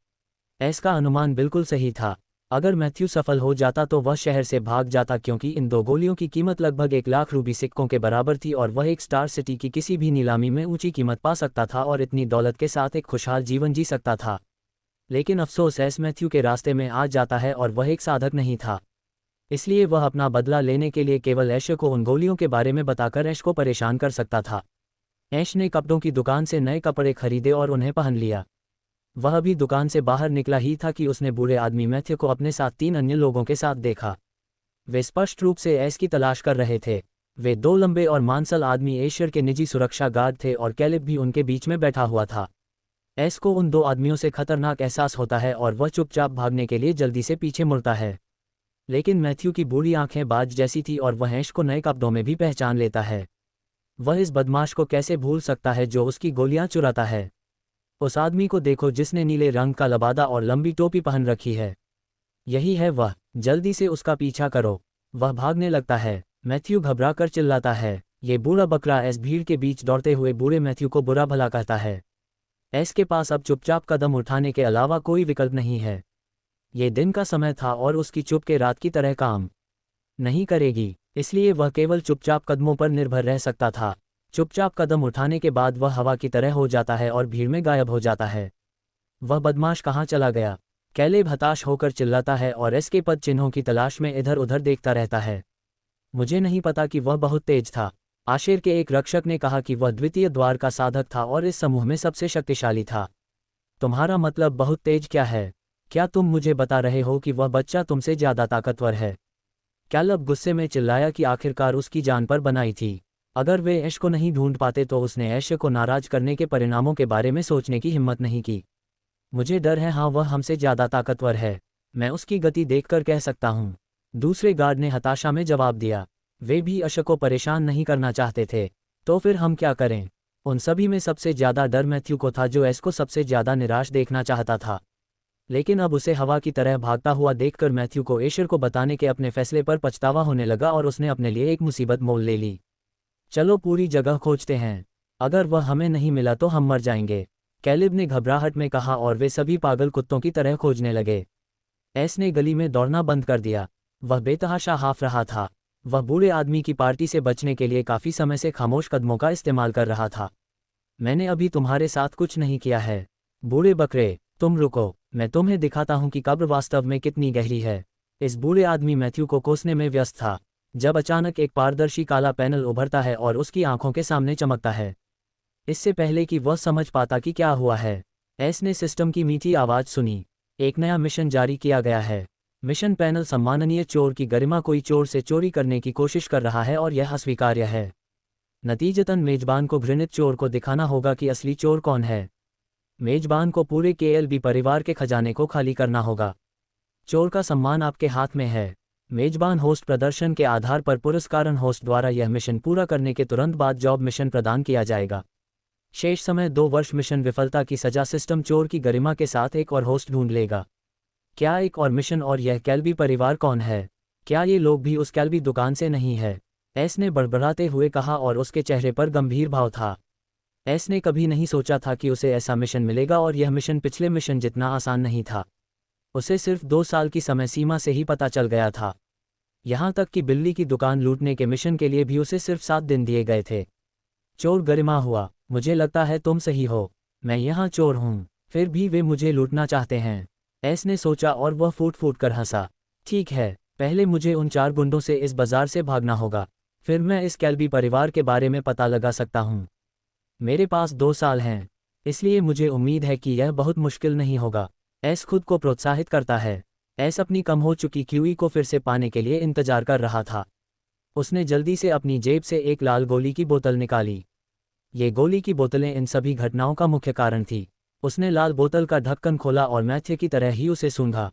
ऐश का अनुमान बिल्कुल सही था। अगर मैथ्यू सफल हो जाता तो वह शहर से भाग जाता, क्योंकि इन 2 गोलियों की कीमत लगभग 1 लाख रूबी सिक्कों के बराबर थी और वह एक स्टार सिटी की किसी भी नीलामी में ऊंची कीमत पा सकता था और इतनी दौलत के साथ एक खुशहाल जीवन जी सकता था। लेकिन अफसोस, ऐश मैथ्यू के रास्ते में आ जाता है और वह एक साधक नहीं था। इसलिए वह अपना बदला लेने के लिए केवल ऐश को उन गोलियों के बारे में बताकर ऐश को परेशान कर सकता था। ऐश ने कपड़ों की दुकान से नए कपड़े खरीदे और उन्हें पहन लिया। वह अभी दुकान से बाहर निकला ही था कि उसने बूढ़े आदमी मैथ्यू को अपने साथ 3 अन्य लोगों के साथ देखा। वे स्पष्ट रूप से ऐश की तलाश कर रहे थे। वे 2 लंबे और मांसल आदमी एशर के निजी सुरक्षा गार्ड थे और कैलिब भी उनके बीच में बैठा हुआ था। ऐश को उन 2 आदमियों से खतरनाक एहसास होता है और वह चुपचाप भागने के लिए जल्दी से पीछे मुड़ता है। लेकिन मैथ्यू की बूढ़ी आंखें बाज जैसी थी और वह ऐश को नए कपड़ों में भी पहचान लेता है। वह इस बदमाश को कैसे भूल सकता है जो उसकी गोलियां चुराता है? उस आदमी को देखो जिसने नीले रंग का लबादा और लंबी टोपी पहन रखी है। यही है वह, जल्दी से उसका पीछा करो। वह भागने लगता है। मैथ्यू घबरा कर चिल्लाता है। ये बूढ़ा बकरा ऐश भीड़ के बीच दौड़ते हुए बूढ़े मैथ्यू को बुरा भला कहता है। ऐश के पास अब चुपचाप कदम उठाने के अलावा कोई विकल्प नहीं है। ये दिन का समय था और उसकी चुप के रात की तरह काम नहीं करेगी, इसलिए वह केवल चुपचाप कदमों पर निर्भर रह सकता था। चुपचाप कदम उठाने के बाद वह हवा की तरह हो जाता है और भीड़ में गायब हो जाता है। वह बदमाश कहाँ चला गया? कैलेब हताश होकर चिल्लाता है और ऐश के पद चिन्हों की तलाश में इधर उधर देखता रहता है। मुझे नहीं पता कि वह बहुत तेज था। आशेर के एक रक्षक ने कहा कि वह द्वितीय द्वार का साधक था और इस समूह में सबसे शक्तिशाली था। तुम्हारा मतलब बहुत तेज क्या है? क्या तुम मुझे बता रहे हो कि वह बच्चा तुमसे ज़्यादा ताकतवर है? कैलब गुस्से में चिल्लाया कि आखिरकार उसकी जान पर बनाई थी। अगर वे ऐश को नहीं ढूंढ पाते तो उसने ऐश को नाराज करने के परिणामों के बारे में सोचने की हिम्मत नहीं की। मुझे डर है, हाँ, वह हमसे ज़्यादा ताकतवर है। मैं उसकी गति देखकर कह सकता हूँ। दूसरे गार्ड ने हताशा में जवाब दिया। वे भी ऐश को परेशान नहीं करना चाहते थे। तो फिर हम क्या करें? उन सभी में सबसे ज़्यादा डर मैथ्यू को था, जो ऐश को सबसे ज़्यादा निराश देखना चाहता था। लेकिन अब उसे हवा की तरह भागता हुआ देखकर मैथ्यू को एशर को बताने के अपने फैसले पर पछतावा होने लगा और उसने अपने लिए एक मुसीबत मोल ले ली। चलो पूरी जगह खोजते हैं। अगर वह हमें नहीं मिला तो हम मर जाएंगे, कैलिब ने घबराहट में कहा और वे सभी पागल कुत्तों की तरह खोजने लगे। ऐश ने गली में दौड़ना बंद कर दिया। वह बेतहाशा हाफ रहा था। वह बूढ़े आदमी की पार्टी से बचने के लिए काफ़ी समय से खामोश कदमों का इस्तेमाल कर रहा था। मैंने अभी तुम्हारे साथ कुछ नहीं किया है। बूढ़े बकरे, तुम रुको, मैं तुम्हें दिखाता हूं कि कब्र वास्तव में कितनी गहरी है। इस बूढ़े आदमी मैथ्यू को कोसने में व्यस्त था, जब अचानक एक पारदर्शी काला पैनल उभरता है और उसकी आंखों के सामने चमकता है। इससे पहले कि वह समझ पाता कि क्या हुआ है, एस ने सिस्टम की मीठी आवाज़ सुनी। एक नया मिशन जारी किया गया है। मिशन पैनल सम्माननीय चोर की गरिमा, कोई चोर से चोरी करने की कोशिश कर रहा है और यह अस्वीकार्य है। नतीजतन मेजबान को घृणित चोर को दिखाना होगा कि असली चोर कौन है। मेजबान को पूरे केएलबी परिवार के खजाने को खाली करना होगा। चोर का सम्मान आपके हाथ में है। मेजबान होस्ट प्रदर्शन के आधार पर पुरस्कारन होस्ट द्वारा यह मिशन पूरा करने के तुरंत बाद जॉब मिशन प्रदान किया जाएगा। शेष समय 2 वर्ष मिशन विफलता की सजा। सिस्टम चोर की गरिमा के साथ एक और होस्ट ढूंढ लेगा। क्या एक और मिशन? और यह कैल्बी परिवार कौन है? क्या ये लोग भी उस कैल्बी दुकान से नहीं है? एस ने बड़बड़ाते हुए कहा और उसके चेहरे पर गंभीर भाव था। एस ने कभी नहीं सोचा था कि उसे ऐसा मिशन मिलेगा और यह मिशन पिछले मिशन जितना आसान नहीं था। उसे सिर्फ 2 साल की समय सीमा से ही पता चल गया था। यहाँ तक कि बिल्ली की दुकान लूटने के मिशन के लिए भी उसे सिर्फ 7 दिन दिए गए थे। चोर गरिमा हुआ, मुझे लगता है तुम सही हो। मैं यहाँ चोर हूँ, फिर भी वे मुझे लूटना चाहते हैं। एस ने सोचा और वह फूट फूट कर हंसा। ठीक है, पहले मुझे उन 4 गुंडों से इस बाजार से भागना होगा, फिर मैं इस कैल्बी परिवार के बारे में पता लगा सकता हूँ। मेरे पास 2 साल हैं, इसलिए मुझे उम्मीद है कि यह बहुत मुश्किल नहीं होगा। एस खुद को प्रोत्साहित करता है। एस अपनी कम हो चुकी क्यूई को फिर से पाने के लिए इंतजार कर रहा था। उसने जल्दी से अपनी जेब से एक लाल गोली की बोतल निकाली। ये गोली की बोतलें इन सभी घटनाओं का मुख्य कारण थी। उसने लाल बोतल का ढक्कन खोला और मैथ्य की तरह ही उसे सूंघा।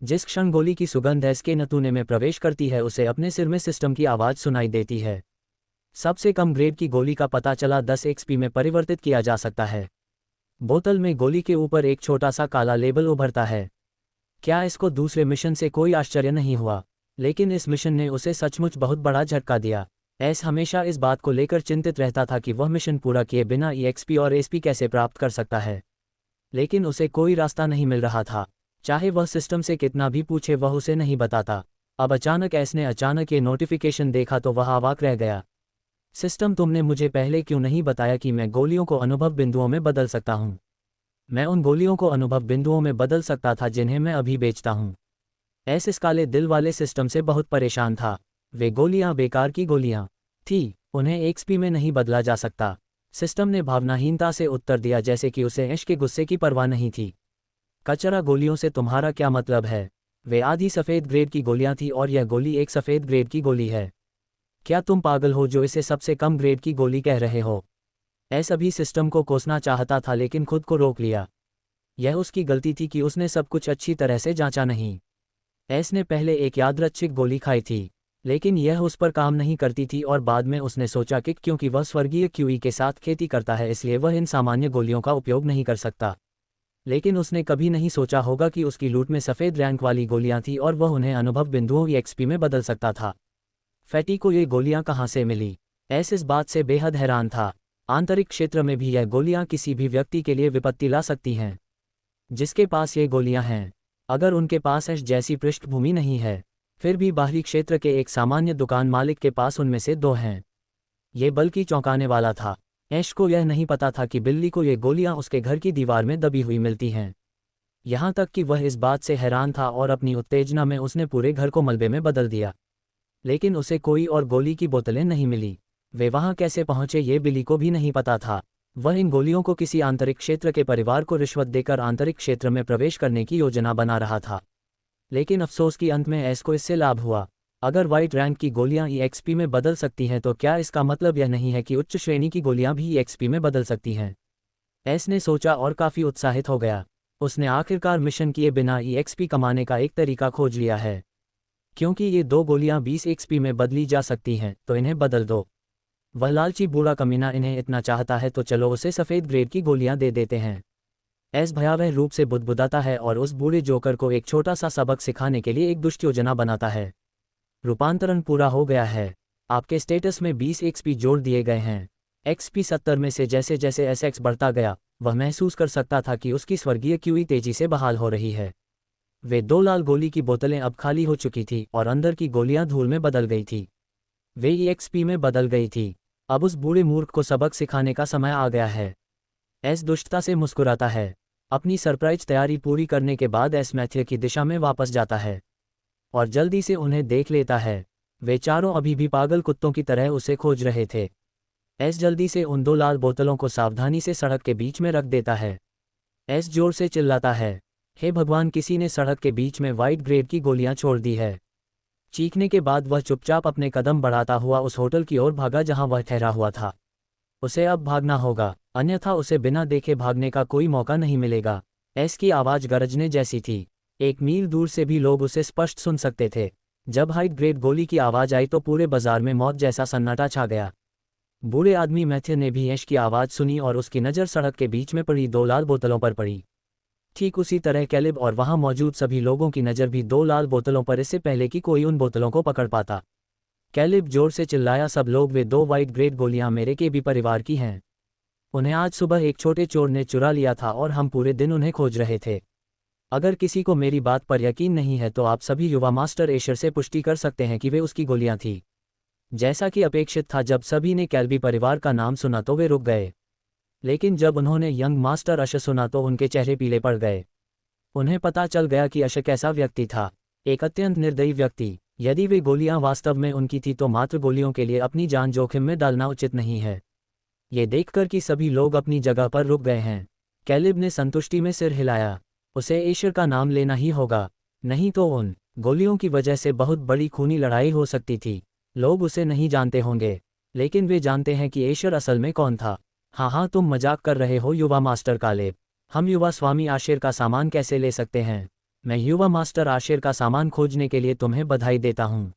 जिस क्षण गोली की सुगंध एस के नतूने में प्रवेश करती है, उसे अपने सिर में सिस्टम की आवाज़ सुनाई देती है। सबसे कम ग्रेड की गोली का पता चला 10 एक्सपी में परिवर्तित किया जा सकता है। बोतल में गोली के ऊपर एक छोटा सा काला लेबल उभरता है। क्या इसको दूसरे मिशन से कोई आश्चर्य नहीं हुआ? लेकिन इस मिशन ने उसे सचमुच बहुत बड़ा झटका दिया। एस हमेशा इस बात को लेकर चिंतित रहता था कि वह मिशन पूरा किए बिना ईएक्सपी और एसपी कैसे प्राप्त कर सकता है, लेकिन उसे कोई रास्ता नहीं मिल रहा था। चाहे वह सिस्टम से कितना भी पूछे, वह उसे नहीं बताता। अब अचानक एस ने ये नोटिफिकेशन देखा तो वह अवाक रह गया। सिस्टम, तुमने मुझे पहले क्यों नहीं बताया कि मैं गोलियों को अनुभव बिंदुओं में बदल सकता हूँ? मैं उन गोलियों को अनुभव बिंदुओं में बदल सकता था जिन्हें मैं अभी बेचता हूँ। एस इस काले दिल वाले सिस्टम से बहुत परेशान था। वे गोलियाँ बेकार की गोलियाँ थी, उन्हें एक्सपी में नहीं बदला जा सकता। सिस्टम ने भावनाहीनता से उत्तर दिया, जैसे कि उसे ऐश के गुस्से की परवाह नहीं थी। कचरा गोलियों से तुम्हारा क्या मतलब है? वे आधी सफ़ेद ग्रेड की गोलियां थी और यह गोली एक सफ़ेद ग्रेड की गोली है। क्या तुम पागल हो जो इसे सबसे कम ग्रेड की गोली कह रहे हो? एस अभी सिस्टम को कोसना चाहता था लेकिन खुद को रोक लिया। यह उसकी गलती थी कि उसने सब कुछ अच्छी तरह से जांचा नहीं। एस ने पहले एक यादृच्छिक गोली खाई थी, लेकिन यह उस पर काम नहीं करती थी और बाद में उसने सोचा कि क्योंकि वह स्वर्गीय क्यूई के साथ खेती करता है, इसलिए वह इन सामान्य गोलियों का उपयोग नहीं कर सकता। लेकिन उसने कभी नहीं सोचा होगा कि उसकी लूट में सफ़ेद रैंक वाली गोलियां थी और वह उन्हें अनुभव बिंदुओं एक्सपी में बदल सकता था। फैटी को ये गोलियां कहाँ से मिली? एस इस बात से बेहद हैरान था। आंतरिक क्षेत्र में भी यह गोलियां किसी भी व्यक्ति के लिए विपत्ति ला सकती हैं जिसके पास ये गोलियां हैं। अगर उनके पास ऐश जैसी पृष्ठभूमि नहीं है, फिर भी बाहरी क्षेत्र के एक सामान्य दुकान मालिक के पास उनमें से 2 हैं। ये बल्कि चौंकाने वाला था। ऐश को यह नहीं पता था कि बिल्ली को ये गोलियां उसके घर की दीवार में दबी हुई मिलती हैं। यहाँ तक कि वह इस बात से हैरान था और अपनी उत्तेजना में उसने पूरे घर को मलबे में बदल दिया। लेकिन उसे कोई और गोली की बोतलें नहीं मिली। वे वहाँ कैसे पहुँचे ये बिल्ली को भी नहीं पता था। वह इन गोलियों को किसी आंतरिक क्षेत्र के परिवार को रिश्वत देकर आंतरिक क्षेत्र में प्रवेश करने की योजना बना रहा था। लेकिन अफसोस कि अंत में ऐश को इससे लाभ हुआ। अगर वाइट रैंक की गोलियां ईएक्सपी में बदल सकती हैं तो क्या इसका मतलब यह नहीं है कि उच्च श्रेणी की गोलियां भी ईएक्सपी में बदल सकती हैं? एस ने सोचा और काफ़ी उत्साहित हो गया। उसने आखिरकार मिशन किए बिना ईएक्सपी कमाने का एक तरीका खोज लिया है। क्योंकि ये 2 गोलियां 20 एक्सपी में बदली जा सकती हैं तो इन्हें बदल दो। वह लालची बूढ़ा कमीना इन्हें इतना चाहता है तो चलो उसे सफ़ेद ग्रेड की गोलियां दे देते हैं। एस भयावह रूप से बुदबुदाता है और उस बूढ़े जोकर को एक छोटा सा सबक सिखाने के लिए एक दुष्ट योजना बनाता है। रूपांतरण पूरा हो गया है। आपके स्टेटस में 20 एक्सपी जोड़ दिए गए हैं। एक्सपी 70 में से जैसे जैसे एसएक्स बढ़ता गया, वह महसूस कर सकता था कि उसकी स्वर्गीय क्यूई तेजी से बहाल हो रही है। वे 2 लाल गोली की बोतलें अब खाली हो चुकी थी और अंदर की गोलियां धूल में बदल गई थी। वे ईएक्सपी में बदल गई थी। अब उस बूढ़े मूर्ख को सबक सिखाने का समय आ गया है। एस दुष्टता से मुस्कुराता है। अपनी सरप्राइज तैयारी पूरी करने के बाद एस मैथ्यू की दिशा में वापस जाता है और जल्दी से उन्हें देख लेता है। वे चारों अभी भी पागल कुत्तों की तरह उसे खोज रहे थे। एस जल्दी से उन 2 लाल बोतलों को सावधानी से सड़क के बीच में रख देता है। एस जोर से चिल्लाता है, हे भगवान, किसी ने सड़क के बीच में वाइट ग्रेड की गोलियां छोड़ दी है। चीखने के बाद वह चुपचाप अपने कदम बढ़ाता हुआ उस होटल की ओर भागा जहां वह ठहरा हुआ था। उसे अब भागना होगा, अन्यथा उसे बिना देखे भागने का कोई मौका नहीं मिलेगा। एस की आवाज़ गरजने जैसी थी। 1 मील दूर से भी लोग उसे स्पष्ट सुन सकते थे। जब हाई ग्रेड गोली की आवाज़ आई तो पूरे बाजार में मौत जैसा सन्नाटा छा गया। बूढ़े आदमी मैथ्यू ने भी ऐश की आवाज़ सुनी और उसकी नज़र सड़क के बीच में पड़ी 2 लाल बोतलों पर पड़ी। ठीक उसी तरह कैलिब और वहां मौजूद सभी लोगों की नज़र भी 2 लाल बोतलों पर, इससे पहले कि कोई उन बोतलों को पकड़ पाता। कैलिब जोर से चिल्लाया, सब लोग, वे 2 वाइट ग्रेड गोलियां मेरे के भी परिवार की हैं। उन्हें आज सुबह एक छोटे चोर ने चुरा लिया था और हम पूरे दिन उन्हें खोज रहे थे। अगर किसी को मेरी बात पर यकीन नहीं है तो आप सभी युवा मास्टर एशर से पुष्टि कर सकते हैं कि वे उसकी गोलियां थीं। जैसा कि अपेक्षित था, जब सभी ने कैल्बी परिवार का नाम सुना तो वे रुक गए। लेकिन जब उन्होंने यंग मास्टर अश सुना तो उनके चेहरे पीले पड़ गए। उन्हें पता चल गया कि अश कैसा व्यक्ति था, एक अत्यंत निर्दयी व्यक्ति। यदि वे गोलियां वास्तव में उनकी थी तो मात्र गोलियों के लिए अपनी जान जोखिम में डालना उचित नहीं है। ये देखकर कि सभी लोग अपनी जगह पर रुक गए हैं, कैलिब ने संतुष्टि में सिर हिलाया। उसे एशर का नाम लेना ही होगा, नहीं तो उन गोलियों की वजह से बहुत बड़ी खूनी लड़ाई हो सकती थी। लोग उसे नहीं जानते होंगे, लेकिन वे जानते हैं कि एशर असल में कौन था। हाँ, तुम मजाक कर रहे हो युवा मास्टर कालेब। हम युवा स्वामी आशिर का सामान कैसे ले सकते हैं? मैं युवा मास्टर आशिर का सामान खोजने के लिए तुम्हें बधाई देता हूँ।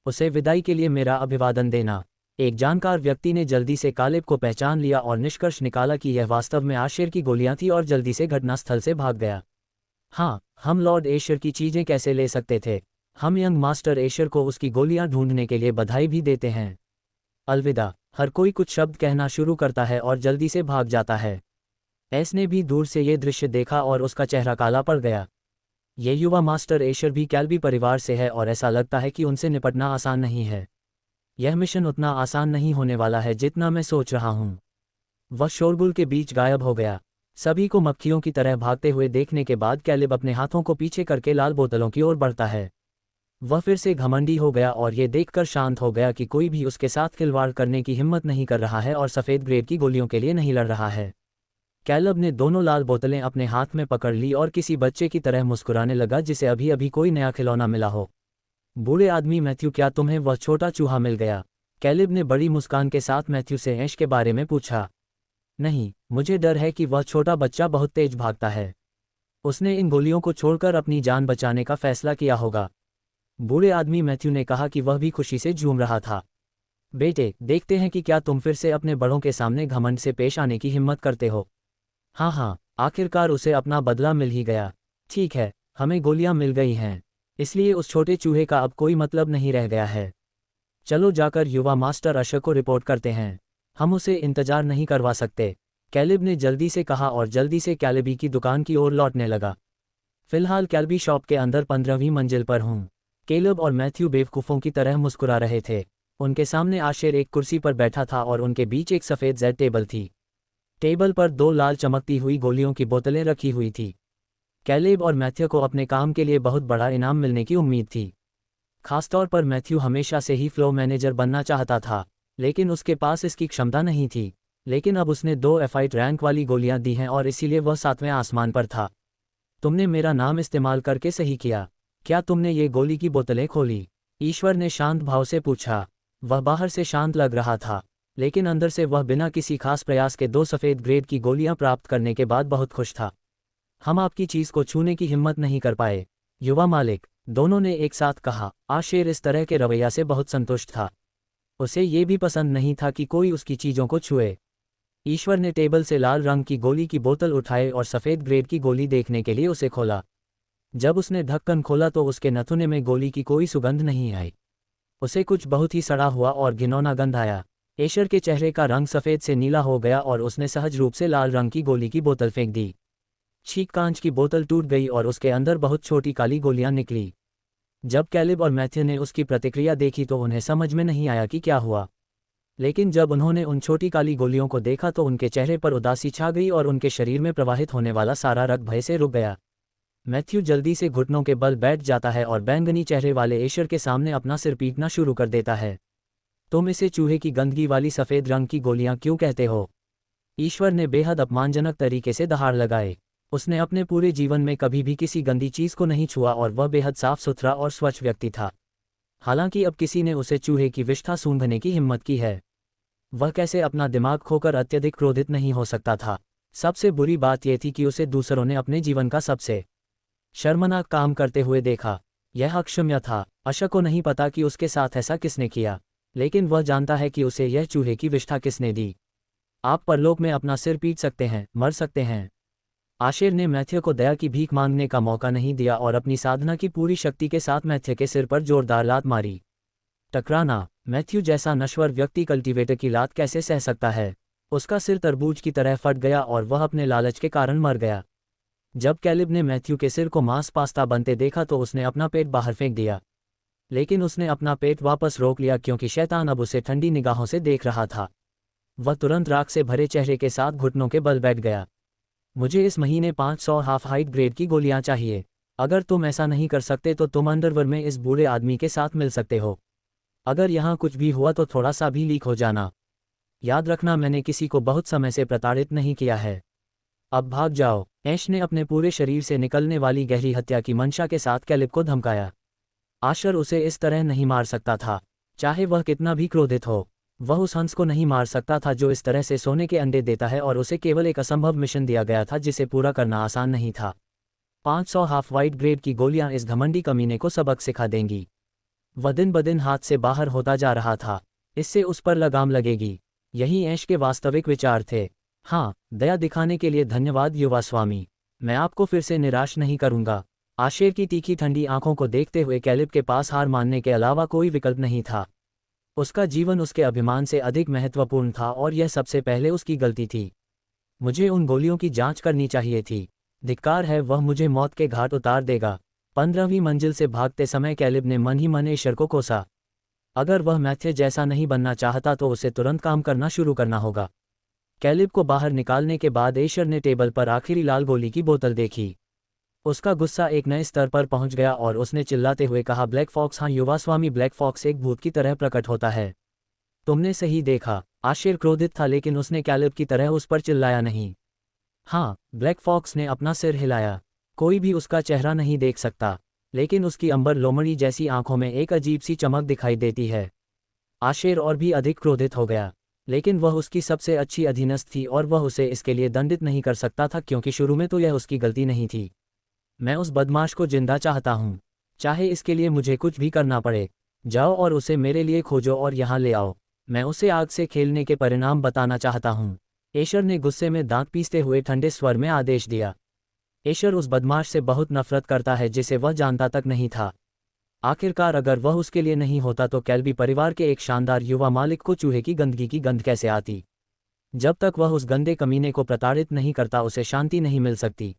उसे विदाई के लिए मेरा अभिवादन देना। एक जानकार व्यक्ति ने जल्दी से कालेब को पहचान लिया और निष्कर्ष निकाला कि यह वास्तव में आशिर की गोलियां थी और जल्दी से घटनास्थल से भाग गया। हाँ, हम लॉर्ड एशर की चीज़ें कैसे ले सकते थे? हम यंग मास्टर एशर को उसकी गोलियां ढूंढने के लिए बधाई भी देते हैं। अलविदा। हर कोई कुछ शब्द कहना शुरू करता है और जल्दी से भाग जाता है। एस ने भी दूर से ये दृश्य देखा और उसका चेहरा काला पड़ गया। ये युवा मास्टर एशर भी कैल्बी परिवार से है और ऐसा लगता है कि उनसे निपटना आसान नहीं है। यह मिशन उतना आसान नहीं होने वाला है जितना मैं सोच रहा हूँ। वह शोरगुल के बीच गायब हो गया। सभी को मक्खियों की तरह भागते हुए देखने के बाद कैलिब अपने हाथों को पीछे करके लाल बोतलों की ओर बढ़ता है। वह फिर से घमंडी हो गया और ये देखकर शांत हो गया कि कोई भी उसके साथ खिलवाड़ करने की हिम्मत नहीं कर रहा है और सफ़ेद ग्रेड की गोलियों के लिए नहीं लड़ रहा है। कैलब ने दोनों लाल बोतलें अपने हाथ में पकड़ ली और किसी बच्चे की तरह मुस्कुराने लगा जिसे अभी अभी कोई नया खिलौना मिला हो। बूढ़े आदमी, मैथ्यू, क्या तुम्हें वह छोटा चूहा मिल गया? कैलिब ने बड़ी मुस्कान के साथ मैथ्यू से ऐश के बारे में पूछा। नहीं, मुझे डर है कि वह छोटा बच्चा बहुत तेज भागता है। उसने इन गोलियों को छोड़कर अपनी जान बचाने का फैसला किया होगा। बूढ़े आदमी मैथ्यू ने कहा कि वह भी खुशी से झूम रहा था। बेटे, देखते हैं कि क्या तुम फिर से अपने बड़ों के सामने घमंड से पेश आने की हिम्मत करते हो। हाँ, आखिरकार उसे अपना बदला मिल ही गया। ठीक है, हमें गोलियां मिल गई हैं, इसलिए उस छोटे चूहे का अब कोई मतलब नहीं रह गया है। चलो जाकर युवा मास्टर अशर को रिपोर्ट करते हैं, हम उसे इंतजार नहीं करवा सकते। कैलिब ने जल्दी से कहा और जल्दी से कैलिबी की दुकान की ओर लौटने लगा। फिलहाल कैल्बी शॉप के अंदर 15वीं मंजिल पर हूँ। कैलिब और मैथ्यू बेवकूफ़ों की तरह मुस्कुरा रहे थे। उनके सामने आशिर एक कुर्सी पर बैठा था और उनके बीच एक सफ़ेद जेड टेबल थी। टेबल पर 2 लाल चमकती हुई गोलियों की बोतलें रखी हुई थी। कैलिब और मैथ्यू को अपने काम के लिए बहुत बड़ा इनाम मिलने की उम्मीद थी। खासतौर पर मैथ्यू हमेशा से ही फ्लो मैनेजर बनना चाहता था, लेकिन उसके पास इसकी क्षमता नहीं थी। लेकिन अब उसने 2 एफाइट रैंक वाली गोलियां दी हैं और इसीलिए वह 7वें आसमान पर था। तुमने मेरा नाम इस्तेमाल करके सही किया। क्या तुमने ये गोली की बोतलें खोली? ईश्वर ने शांत भाव से पूछा। वह बाहर से शांत लग रहा था, लेकिन अंदर से वह बिना किसी खास प्रयास के 2 सफ़ेद ग्रेड की गोलियां प्राप्त करने के बाद बहुत खुश था। हम आपकी चीज़ को छूने की हिम्मत नहीं कर पाए, युवा मालिक, दोनों ने एक साथ कहा। आशिर इस तरह के रवैया से बहुत संतुष्ट था। उसे ये भी पसंद नहीं था कि कोई उसकी चीज़ों को छुए। ईश्वर ने टेबल से लाल रंग की गोली की बोतल उठाई और सफ़ेद ग्रेड की गोली देखने के लिए उसे खोला। जब उसने ढक्कन खोला तो उसके नथुने में गोली की कोई सुगंध नहीं आई। उसे कुछ बहुत ही सड़ा हुआ और घिनौना गंध आया। एशर के चेहरे का रंग सफ़ेद से नीला हो गया और उसने सहज रूप से लाल रंग की गोली की बोतल फेंक दी। छींक, कांच की बोतल टूट गई और उसके अंदर बहुत छोटी काली गोलियां निकली। जब कैलिब और मैथ्यू ने उसकी प्रतिक्रिया देखी तो उन्हें समझ में नहीं आया कि क्या हुआ। लेकिन जब उन्होंने उन छोटी काली गोलियों को देखा तो उनके चेहरे पर उदासी छा गई और उनके शरीर में प्रवाहित होने वाला सारा रक्त भय से रुक गया। मैथ्यू जल्दी से घुटनों के बल बैठ जाता है और बैंगनी चेहरे वाले एशर के सामने अपना सिर पीटना शुरू कर देता है। तुम इसे चूहे की गंदगी वाली सफ़ेद रंग की गोलियां क्यों कहते हो? ईश्वर ने बेहद अपमानजनक तरीके से दहाड़ लगाए। उसने अपने पूरे जीवन में कभी भी किसी गंदी चीज़ को नहीं छुआ और वह बेहद साफ सुथरा और स्वच्छ व्यक्ति था। हालांकि अब किसी ने उसे चूहे की विष्ठा सूंघने की हिम्मत की है। वह कैसे अपना दिमाग खोकर अत्यधिक क्रोधित नहीं हो सकता था। सबसे बुरी बात यह थी कि उसे दूसरों ने अपने जीवन का सबसे शर्मनाक काम करते हुए देखा। यह अक्षम्य था। अशक को नहीं पता कि उसके साथ ऐसा किसने किया, लेकिन वह जानता है कि उसे यह चूहे की विष्ठा किसने दी। आप परलोक में अपना सिर पीट सकते हैं, मर सकते हैं। आशेर ने मैथ्यू को दया की भीख मांगने का मौका नहीं दिया और अपनी साधना की पूरी शक्ति के साथ मैथ्यू के सिर पर जोरदार लात मारी। टकराना। मैथ्यू जैसा नश्वर व्यक्ति कल्टीवेटर की लात कैसे सह सकता है? उसका सिर तरबूज की तरह फट गया और वह अपने लालच के कारण मर गया। जब कैलिब ने मैथ्यू के सिर को मांस पास्ता बनते देखा तो उसने अपना पेट बाहर फेंक दिया, लेकिन उसने अपना पेट वापस रोक लिया क्योंकि शैतान अब उसे ठंडी निगाहों से देख रहा था। वह तुरंत राख से भरे चेहरे के साथ घुटनों के बल बैठ गया। मुझे इस महीने 500 हाफ हाइट ग्रेड की गोलियां चाहिए। अगर तुम ऐसा नहीं कर सकते तो तुम अंडरवर्ल्ड में इस बूढ़े आदमी के साथ मिल सकते हो। अगर यहाँ कुछ भी हुआ तो थोड़ा सा भी लीक हो जाना। याद रखना, मैंने किसी को बहुत समय से प्रताड़ित नहीं किया है। अब भाग जाओ। ऐश ने अपने पूरे शरीर से निकलने वाली गहरी हत्या की मंशा के साथ कैलिब को धमकाया। आशर उसे इस तरह नहीं मार सकता था, चाहे वह कितना भी क्रोधित हो। वह उस हंस को नहीं मार सकता था जो इस तरह से सोने के अंडे देता है, और उसे केवल एक असंभव मिशन दिया गया था जिसे पूरा करना आसान नहीं था। 500 हाफ वाइट ग्रेड की गोलियां इस घमंडी कमीने को सबक सिखा देंगी। वह दिन ब दिन हाथ से बाहर होता जा रहा था। इससे उस पर लगाम लगेगी। यही ऐश के वास्तविक विचार थे। हाँ, दया दिखाने के लिए धन्यवाद युवा स्वामी। मैं आपको फिर से निराश नहीं करूंगा। आशेर की तीखी ठंडी आंखों को देखते हुए कैलिब के पास हार मानने के अलावा कोई विकल्प नहीं था। उसका जीवन उसके अभिमान से अधिक महत्वपूर्ण था और यह सबसे पहले उसकी गलती थी। मुझे उन गोलियों की जांच करनी चाहिए थी। धिक्कार है, वह मुझे मौत के घाट उतार देगा। 15वीं मंजिल से भागते समय कैलिब ने मन ही मन एशर को कोसा। अगर वह मैथ्यू जैसा नहीं बनना चाहता तो उसे तुरंत काम करना शुरू करना होगा। कैलिब को बाहर निकालने के बाद एशर ने टेबल पर आखिरी लाल गोली की बोतल देखी। उसका गुस्सा एक नए स्तर पर पहुंच गया और उसने चिल्लाते हुए कहा, ब्लैक फॉक्स। हाँ युवा स्वामी, ब्लैक फॉक्स एक भूत की तरह प्रकट होता है। तुमने सही देखा। आशेर क्रोधित था, लेकिन उसने कैलिब की तरह उस पर चिल्लाया नहीं। हाँ, ब्लैक फॉक्स ने अपना सिर हिलाया। कोई भी उसका चेहरा नहीं देख सकता, लेकिन उसकी अंबर लोमड़ी जैसी आंखों में एक अजीब सी चमक दिखाई देती है। आशेर और भी अधिक क्रोधित हो गया, लेकिन वह उसकी सबसे अच्छी अधीनस्थ थी और वह उसे इसके लिए दंडित नहीं कर सकता था क्योंकि शुरू में तो यह उसकी गलती नहीं थी। मैं उस बदमाश को जिंदा चाहता हूँ, चाहे इसके लिए मुझे कुछ भी करना पड़े। जाओ और उसे मेरे लिए खोजो और यहाँ ले आओ। मैं उसे आग से खेलने के परिणाम बताना चाहता हूँ। एशर ने गुस्से में दांत पीसते हुए ठंडे स्वर में आदेश दिया। एशर उस बदमाश से बहुत नफरत करता है जिसे वह जानता तक नहीं था। आखिरकार अगर वह उसके लिए नहीं होता तो कैल्बी परिवार के एक शानदार युवा मालिक को चूहे की गंदगी की गंध कैसे आती? जब तक वह उस गंदे कमीने को प्रताड़ित नहीं करता उसे शांति नहीं मिल सकती।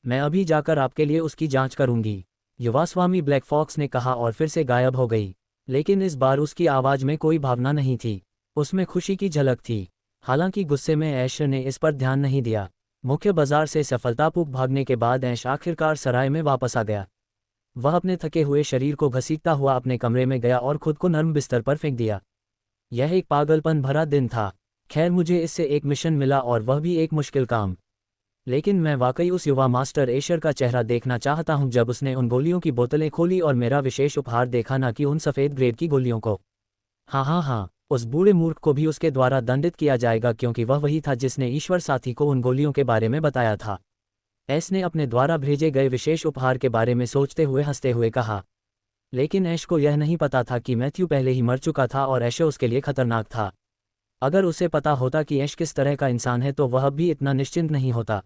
मैं अभी जाकर आपके लिए उसकी जांच करूंगी, युवा स्वामी ब्लैक फॉक्स ने कहा और फिर से गायब हो गई। लेकिन इस बार उसकी आवाज में कोई भावना नहीं थी, उसमें खुशी की झलक थी। हालांकि गुस्से में ऐशर ने इस पर ध्यान नहीं दिया। मुख्य बाजार से सफलतापूर्वक भागने के बाद ऐश आखिरकार सराय में वापस आ गया। वह अपने थके हुए शरीर को घसीटता हुआ अपने कमरे में गया और खुद को नर्म बिस्तर पर फेंक दिया। यह एक पागलपन भरा दिन था। खैर, मुझे इससे एक मिशन मिला और वह भी एक मुश्किल काम। लेकिन मैं वाकई उस युवा मास्टर एशर का चेहरा देखना चाहता हूं जब उसने उन गोलियों की बोतलें खोली और मेरा विशेष उपहार देखा, ना कि उन सफ़ेद ग्रेड की गोलियों को। हाँ, उस बूढ़े मूर्ख को भी उसके द्वारा दंडित किया जाएगा क्योंकि वह वही था जिसने ईश्वर साथी को उन गोलियों के बारे में बताया था। ऐश ने अपने द्वारा भेजे गए विशेष उपहार के बारे में सोचते हुए हंसते हुए कहा। लेकिन ऐश को यह नहीं पता था कि मैथ्यू पहले ही मर चुका था और ऐश उसके लिए खतरनाक था। अगर उसे पता होता कि ऐश किस तरह का इंसान है तो वह भी इतना निश्चिंत नहीं होता।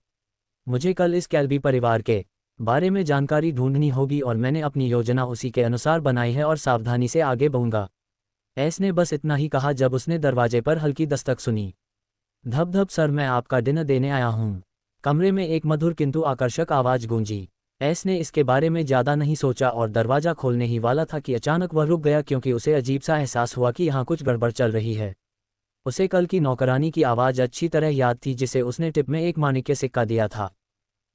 मुझे कल इस कैल्बी परिवार के बारे में जानकारी ढूंढनी होगी और मैंने अपनी योजना उसी के अनुसार बनाई है और सावधानी से आगे बढ़ूंगा। ऐश ने बस इतना ही कहा जब उसने दरवाजे पर हल्की दस्तक सुनी। धब धब सर, मैं आपका डिनर देने आया हूँ। कमरे में एक मधुर किंतु आकर्षक आवाज गूंजी। ऐश ने इसके बारे में ज़्यादा नहीं सोचा और दरवाज़ा खोलने ही वाला था कि अचानक वह रुक गया क्योंकि उसे अजीब सा एहसास हुआ कि यहाँ कुछ गड़बड़ चल रही है। उसे कल की नौकरानी की आवाज़ अच्छी तरह याद थी जिसे उसने टिप में एक माणिक्य सिक्का दिया था।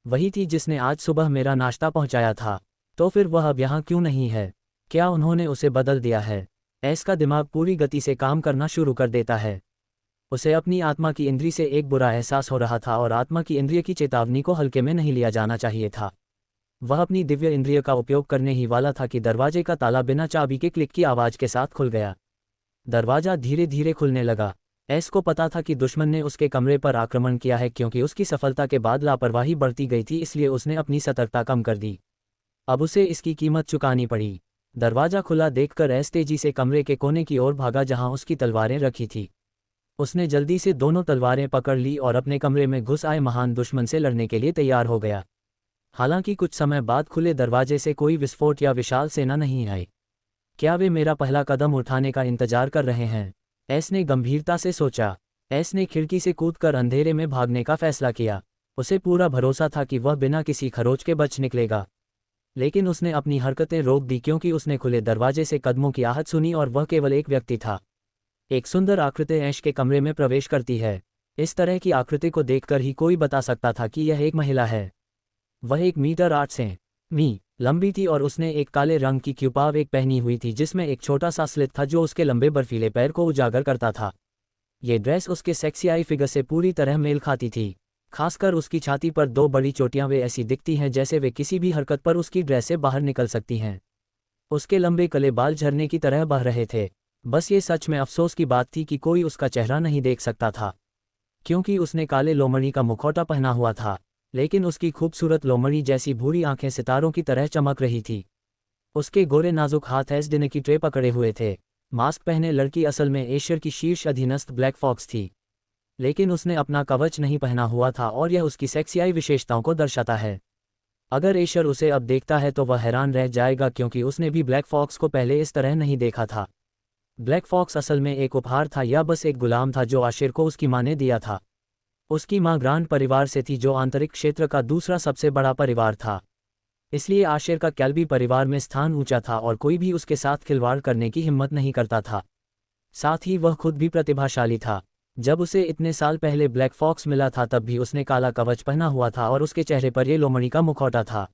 वही थी जिसने आज सुबह मेरा नाश्ता पहुंचाया था। तो फिर वह अब यहाँ क्यों नहीं है? क्या उन्होंने उसे बदल दिया है? एस का दिमाग पूरी गति से काम करना शुरू कर देता है। उसे अपनी आत्मा की इंद्री से एक बुरा एहसास हो रहा था और आत्मा की इंद्रिय की चेतावनी को हल्के में नहीं लिया जाना चाहिए था। वह अपनी दिव्य इंद्रिय का उपयोग करने ही वाला था कि दरवाजे का ताला बिना चाबी के क्लिक की आवाज़ के साथ खुल गया। दरवाज़ा धीरे धीरे खुलने लगा। एस को पता था कि दुश्मन ने उसके कमरे पर आक्रमण किया है, क्योंकि उसकी सफलता के बाद लापरवाही बढ़ती गई थी, इसलिए उसने अपनी सतर्कता कम कर दी। अब उसे इसकी कीमत चुकानी पड़ी। दरवाज़ा खुला देखकर एस तेजी से कमरे के कोने की ओर भागा जहां उसकी तलवारें रखी थी। उसने जल्दी से दोनों तलवारें पकड़ ली और अपने कमरे में घुस आए महान दुश्मन से लड़ने के लिए तैयार हो गया। हालांकि कुछ समय बाद खुले दरवाजे से कोई विस्फोट या विशाल सेना नहीं आई। क्या वे मेरा पहला कदम उठाने का इंतजार कर रहे हैं? एस ने गंभीरता से सोचा। एस ने खिड़की से कूदकर अंधेरे में भागने का फैसला किया। उसे पूरा भरोसा था कि वह बिना किसी खरोच के बच निकलेगा। लेकिन उसने अपनी हरकतें रोक दी क्योंकि उसने खुले दरवाजे से कदमों की आहट सुनी और वह केवल एक व्यक्ति था। एक सुंदर आकृति ऐश के कमरे में प्रवेश करती है। इस तरह की आकृति को देखकर ही कोई बता सकता था कि यह एक महिला है। वह 1 मीटर 8 सेंटीमीटर लंबी थी और उसने एक काले रंग की क्यूपाव एक पहनी हुई थी जिसमें एक छोटा सा स्लिट था जो उसके लंबे बर्फीले पैर को उजागर करता था। ये ड्रेस उसके सेक्सी आई फिगर से पूरी तरह मेल खाती थी। खासकर उसकी छाती पर 2 बड़ी चोटियां, वे ऐसी दिखती हैं जैसे वे किसी भी हरकत पर उसकी ड्रेस से बाहर निकल सकती हैं। उसके लंबे काले बाल झरने की तरह बह रहे थे। बस ये सच में अफसोस की बात थी कि कोई उसका चेहरा नहीं देख सकता था, क्योंकि उसने काले लोमड़ी का मुखौटा पहना हुआ था। लेकिन उसकी खूबसूरत लोमड़ी जैसी भूरी आंखें सितारों की तरह चमक रही थी। उसके गोरे नाजुक हाथ एस डिनर की ट्रे पकड़े हुए थे। मास्क पहने लड़की असल में एशर की शीर्ष अधीनस्थ ब्लैक फॉक्स थी, लेकिन उसने अपना कवच नहीं पहना हुआ था और यह उसकी सेक्सियाई विशेषताओं को दर्शाता है। अगर एशर उसे अब देखता है तो वह हैरान रह जाएगा, क्योंकि उसने भी ब्लैक फॉक्स को पहले इस तरह नहीं देखा था। ब्लैक फॉक्स असल में एक उपहार था या बस एक गुलाम था जो आशिर को उसकी मां ने दिया था। उसकी मां ग्रांड परिवार से थी जो आंतरिक क्षेत्र का दूसरा सबसे बड़ा परिवार था। इसलिए आशिर का कैल्बी परिवार में स्थान ऊंचा था और कोई भी उसके साथ खिलवाड़ करने की हिम्मत नहीं करता था। साथ ही वह खुद भी प्रतिभाशाली था। जब उसे इतने साल पहले ब्लैक फॉक्स मिला था तब भी उसने काला कवच पहना हुआ था और उसके चेहरे पर ये लोमड़ी का मुखौटा था।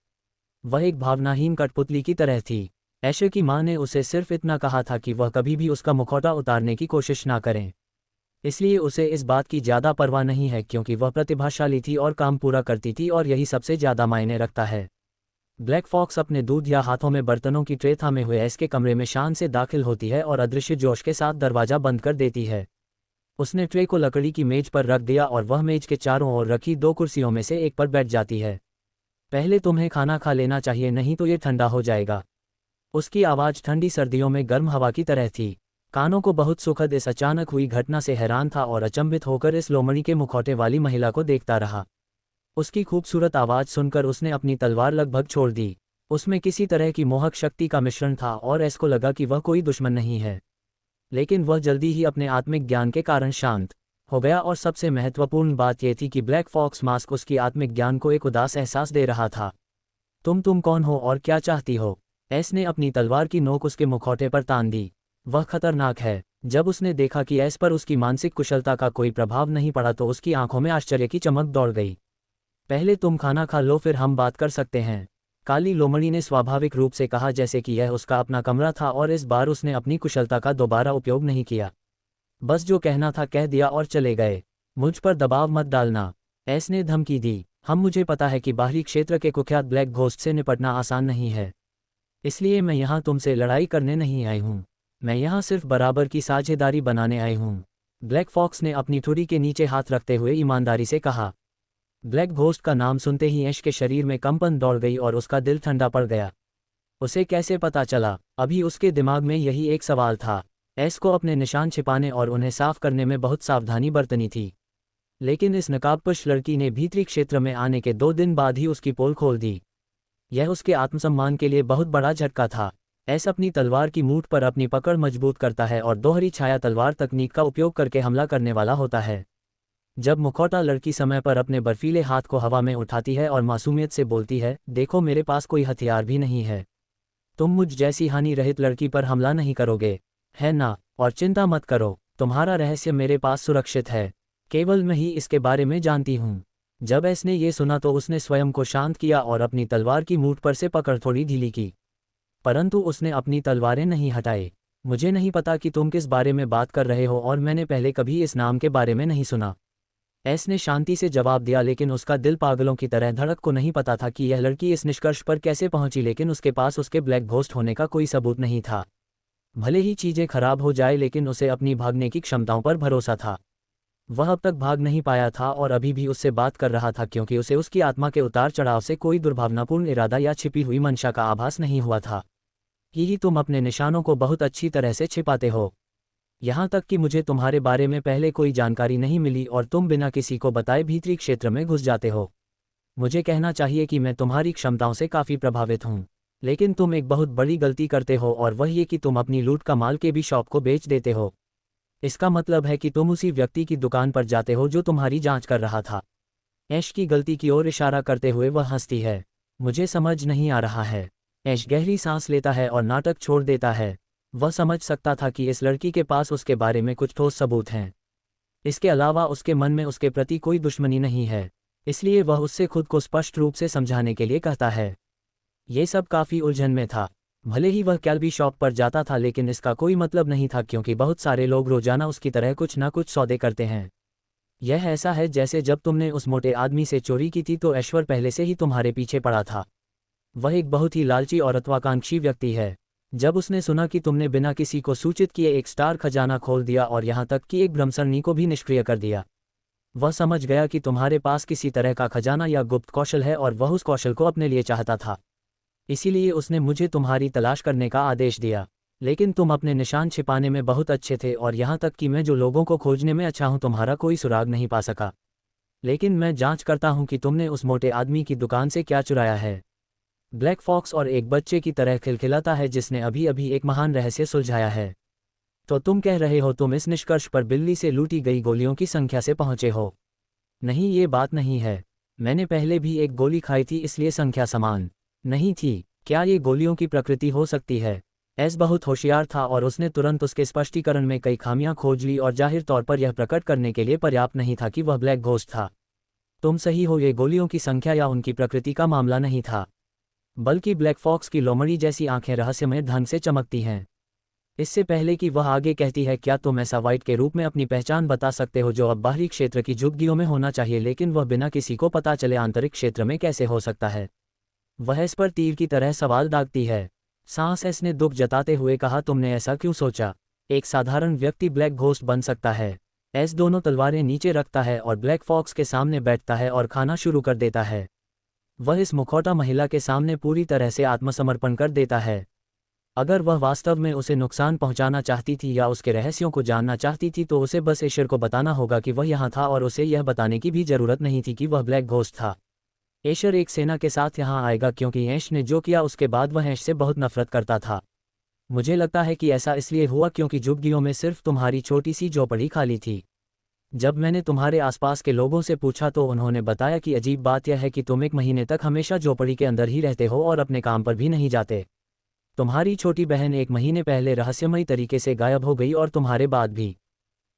वह एक भावनाहीन कठपुतली की तरह थी। ऐशर की मां ने उसे सिर्फ इतना कहा था कि वह कभी भी उसका मुखौटा उतारने की कोशिश ना करें। इसलिए उसे इस बात की ज़्यादा परवाह नहीं है, क्योंकि वह प्रतिभाशाली थी और काम पूरा करती थी और यही सबसे ज़्यादा मायने रखता है। ब्लैक फॉक्स अपने दूध या हाथों में बर्तनों की ट्रे थामे हुए एस के कमरे में शान से दाखिल होती है और अदृश्य जोश के साथ दरवाज़ा बंद कर देती है। उसने ट्रे को लकड़ी की मेज पर रख दिया और वह मेज के चारों ओर रखी 2 कुर्सियों में से एक पर बैठ जाती है। पहले तुम्हें खाना खा लेना चाहिए, नहीं तो ये ठंडा हो जाएगा। उसकी आवाज़ ठंडी सर्दियों में गर्म हवा की तरह थी। कानों को बहुत सुखद इस अचानक हुई घटना से हैरान था और अचंभित होकर इस लोमड़ी के मुखौटे वाली महिला को देखता रहा। उसकी खूबसूरत आवाज़ सुनकर उसने अपनी तलवार लगभग छोड़ दी। उसमें किसी तरह की मोहक शक्ति का मिश्रण था और एस को लगा कि वह कोई दुश्मन नहीं है। लेकिन वह जल्दी ही अपने आत्मिक ज्ञान के कारण शांत हो गया और सबसे महत्वपूर्ण बात यह थी कि ब्लैक फॉक्स मास्क उसकी आत्मिक ज्ञान को एक उदास एहसास दे रहा था। तुम कौन हो और क्या चाहती हो? एस ने अपनी तलवार की नोक उसके मुखौटे पर तान दी। वह खतरनाक है। जब उसने देखा कि एस पर उसकी मानसिक कुशलता का कोई प्रभाव नहीं पड़ा तो उसकी आंखों में आश्चर्य की चमक दौड़ गई। पहले तुम खाना खा लो, फिर हम बात कर सकते हैं, काली लोमड़ी ने स्वाभाविक रूप से कहा, जैसे कि यह उसका अपना कमरा था और इस बार उसने अपनी कुशलता का दोबारा उपयोग नहीं किया। बस जो कहना था कह दिया और चले गए। मुझ पर दबाव मत डालना, एस ने धमकी दी। मुझे पता है कि बाहरी क्षेत्र के कुख्यात ब्लैक घोस्ट से निपटना आसान नहीं है, इसलिए मैं यहाँ तुमसे लड़ाई करने नहीं आई हूँ। मैं यहाँ सिर्फ बराबर की साझेदारी बनाने आई हूँ। ब्लैक फॉक्स ने अपनी ठुड़ी के नीचे हाथ रखते हुए ईमानदारी से कहा। ब्लैक घोस्ट का नाम सुनते ही ऐश के शरीर में कंपन दौड़ गई और उसका दिल ठंडा पड़ गया। उसे कैसे पता चला? अभी उसके दिमाग में यही एक सवाल था। ऐश को अपने निशान छिपाने और उन्हें साफ करने में बहुत सावधानी बरतनी थी, लेकिन इस नकाबपोश लड़की ने भीतरी क्षेत्र में आने के 2 दिन बाद ही उसकी पोल खोल दी। यह उसके आत्मसम्मान के लिए बहुत बड़ा झटका था। ऐश अपनी तलवार की मूठ पर अपनी पकड़ मजबूत करता है और दोहरी छाया तलवार तकनीक का उपयोग करके हमला करने वाला होता है। जब मुखौटा लड़की समय पर अपने बर्फीले हाथ को हवा में उठाती है और मासूमियत से बोलती है, देखो मेरे पास कोई हथियार भी नहीं है, तुम मुझ जैसी हानि रहित लड़की पर हमला नहीं करोगे, है ना? और चिंता मत करो, तुम्हारा रहस्य मेरे पास सुरक्षित है, केवल मैं ही इसके बारे में जानती हूँ। जब ऐश ने ये सुना तो उसने स्वयं को शांत किया और अपनी तलवार की मूठ पर से पकड़ थोड़ी ढीली की, परंतु उसने अपनी तलवारें नहीं हटाई। मुझे नहीं पता कि तुम किस बारे में बात कर रहे हो और मैंने पहले कभी इस नाम के बारे में नहीं सुना। एस ने शांति से जवाब दिया, लेकिन उसका दिल पागलों की तरह धड़क को नहीं पता था कि यह लड़की इस निष्कर्ष पर कैसे पहुंची, लेकिन उसके पास उसके ब्लैक घोस्ट होने का कोई सबूत नहीं था। भले ही चीज़ें खराब हो जाए, लेकिन उसे अपनी भागने की क्षमताओं पर भरोसा था। वह अब तक भाग नहीं पाया था और अभी भी उससे बात कर रहा था, क्योंकि उसे उसकी आत्मा के उतार चढ़ाव से कोई दुर्भावनापूर्ण इरादा या छिपी हुई मंशा का आभास नहीं हुआ था। यही तुम अपने निशानों को बहुत अच्छी तरह से छिपाते हो, यहाँ तक कि मुझे तुम्हारे बारे में पहले कोई जानकारी नहीं मिली और तुम बिना किसी को बताए भीतरी क्षेत्र में घुस जाते हो। मुझे कहना चाहिए कि मैं तुम्हारी क्षमताओं से काफ़ी प्रभावित हूँ, लेकिन तुम एक बहुत बड़ी गलती करते हो, और वह ये कि तुम अपनी लूट का माल के भी शॉप को बेच देते हो। इसका मतलब है कि तुम उसी व्यक्ति की दुकान पर जाते हो जो तुम्हारी जांच कर रहा था। ऐश की गलती की ओर इशारा करते हुए वह हंसती है। मुझे समझ नहीं आ रहा है। ऐश गहरी सांस लेता है और नाटक छोड़ देता है। वह समझ सकता था कि इस लड़की के पास उसके बारे में कुछ ठोस सबूत हैं। इसके अलावा उसके मन में उसके प्रति कोई दुश्मनी नहीं है, इसलिए वह उससे खुद को स्पष्ट रूप से समझाने के लिए कहता है। ये सब काफ़ी उलझन में था। भले ही वह कैल्बी शॉप पर जाता था, लेकिन इसका कोई मतलब नहीं था, क्योंकि बहुत सारे लोग रोजाना उसकी तरह कुछ ना कुछ सौदे करते हैं। यह ऐसा है जैसे जब तुमने उस मोटे आदमी से चोरी की थी तो ऐश्वर पहले से ही तुम्हारे पीछे पड़ा था। वह एक बहुत ही लालची और महत्वाकांक्षी व्यक्ति है। जब उसने सुना कि तुमने बिना किसी को सूचित किए एक स्टार खजाना खोल दिया और यहाँ तक कि एक ब्रह्मसरणी को भी निष्क्रिय कर दिया, वह समझ गया कि तुम्हारे पास किसी तरह का खजाना या गुप्त कौशल है और वह उस कौशल को अपने लिए चाहता था। इसीलिए उसने मुझे तुम्हारी तलाश करने का आदेश दिया। लेकिन तुम अपने निशान छिपाने में बहुत अच्छे थे, और यहाँ तक कि मैं जो लोगों को खोजने में अच्छा हूँ तुम्हारा कोई सुराग नहीं पा सका। लेकिन मैं जांच करता हूँ कि तुमने उस मोटे आदमी की दुकान से क्या चुराया है। ब्लैक फॉक्स और एक बच्चे की तरह खिलखिलाता है जिसने अभी अभी एक महान रहस्य सुलझाया है। तो तुम कह रहे हो तुम इस निष्कर्ष पर बिल्ली से लूटी गई गोलियों की संख्या से पहुंचे हो? नहीं, ये बात नहीं है। मैंने पहले भी एक गोली खाई थी, इसलिए संख्या समान नहीं थी। क्या ये गोलियों की प्रकृति हो सकती है? एस बहुत होशियार था और उसने तुरंत उसके स्पष्टीकरण में कई खामियां खोज ली, और जाहिर तौर पर यह प्रकट करने के लिए पर्याप्त नहीं था कि वह ब्लैक घोस्ट था। तुम सही हो, ये गोलियों की संख्या या उनकी प्रकृति का मामला नहीं था, बल्कि ब्लैक फॉक्स की लोमड़ी जैसी आंखें रहस्यमय ढंग से चमकती हैं। इससे पहले कि वह आगे कहती है, क्या तुम ऐसा वाइट के रूप में अपनी पहचान बता सकते हो जो अब बाहरी क्षेत्र की झुग्गियों में होना चाहिए, लेकिन वह बिना किसी को पता चले आंतरिक क्षेत्र में कैसे हो सकता है? वह इस पर तीर की तरह सवाल दागती है। सांस एस ने दुख जताते हुए कहा, तुमने ऐसा क्यों सोचा? एक साधारण व्यक्ति ब्लैक घोस्ट बन सकता है। एस दोनों तलवारें नीचे रखता है और ब्लैक फॉक्स के सामने बैठता है और खाना शुरू कर देता है। वह इस मुखौटा महिला के सामने पूरी तरह से आत्मसमर्पण कर देता है। अगर वह वास्तव में उसे नुकसान पहुंचाना चाहती थी या उसके रहस्यों को जानना चाहती थी तो उसे बस एशर को बताना होगा कि वह यहाँ था, और उसे यह बताने की भी जरूरत नहीं थी कि वह ब्लैक घोस्ट था। एशर एक सेना के साथ यहाँ आएगा क्योंकि ऐश ने जो किया उसके बाद वह ऐश से बहुत नफरत करता था। मुझे लगता है कि ऐसा इसलिए हुआ क्योंकि झुग्गियों में सिर्फ तुम्हारी छोटी सी झोपड़ी खाली थी। जब मैंने तुम्हारे आसपास के लोगों से पूछा तो उन्होंने बताया कि अजीब बात यह है कि तुम 1 महीने तक हमेशा झोपड़ी के अंदर ही रहते हो और अपने काम पर भी नहीं जाते। तुम्हारी छोटी बहन 1 महीने पहले रहस्यमयी तरीके से गायब हो गई, और तुम्हारे बाद भी।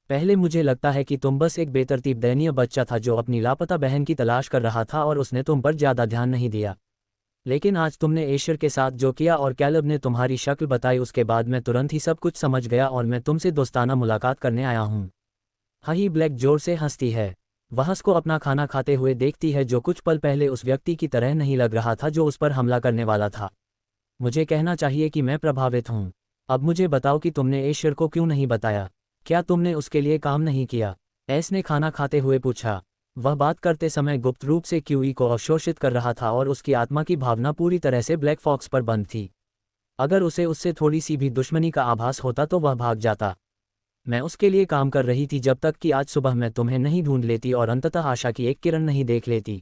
पहले मुझे लगता है कि तुम बस एक बेतरतीब दयनीय बच्चा था जो अपनी लापता बहन की तलाश कर रहा था और उसने तुम पर ज़्यादा ध्यान नहीं दिया। लेकिन आज तुमने एशर के साथ जो किया और कैलब ने तुम्हारी शक्ल बताई, उसके बाद मैं तुरंत ही सब कुछ समझ गया और मैं तुमसे दोस्ताना मुलाकात करने आया हूँ। हाही ब्लैक जोर से हंसती है। वह हंस को अपना खाना खाते हुए देखती है जो कुछ पल पहले उस व्यक्ति की तरह नहीं लग रहा था जो उस पर हमला करने वाला था। मुझे कहना चाहिए कि मैं प्रभावित हूँ। अब मुझे बताओ कि तुमने एशर को क्यों नहीं बताया? क्या तुमने उसके लिए काम नहीं किया? एस ने खाना खाते हुए पूछा। वह बात करते समय गुप्त रूप से क्यूई को अवशोषित कर रहा था और उसकी आत्मा की भावना पूरी तरह से ब्लैक फॉक्स पर बंद थी। अगर उसे उससे थोड़ी सी भी दुश्मनी का आभास होता तो वह भाग जाता। मैं उसके लिए काम कर रही थी जब तक कि आज सुबह मैं तुम्हें नहीं ढूंढ लेती और अंततः आशा की एक किरण नहीं देख लेती।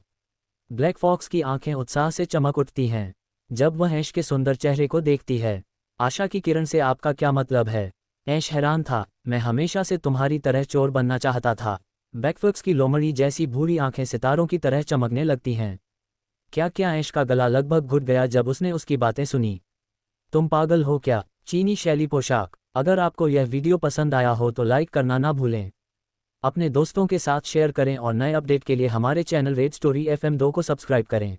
ब्लैक फॉक्स की आंखें उत्साह से चमक उठती हैं जब वह ऐश के सुंदर चेहरे को देखती है। आशा की किरण से आपका क्या मतलब है? ऐश हैरान था। मैं हमेशा से तुम्हारी तरह चोर बनना चाहता था। ब्लैकफॉक्स की लोमड़ी जैसी भूरी आंखें सितारों की तरह चमकने लगती हैं। क्या ऐश का गला लगभग घुट गया जब उसने उसकी बातें सुनी। तुम पागल हो क्या? चीनी शैली पोशाक। अगर आपको यह वीडियो पसंद आया हो तो लाइक करना ना भूलें। अपने दोस्तों के साथ शेयर करें और नए अपडेट के लिए हमारे चैनल रेड स्टोरी FM 2 को सब्सक्राइब करें।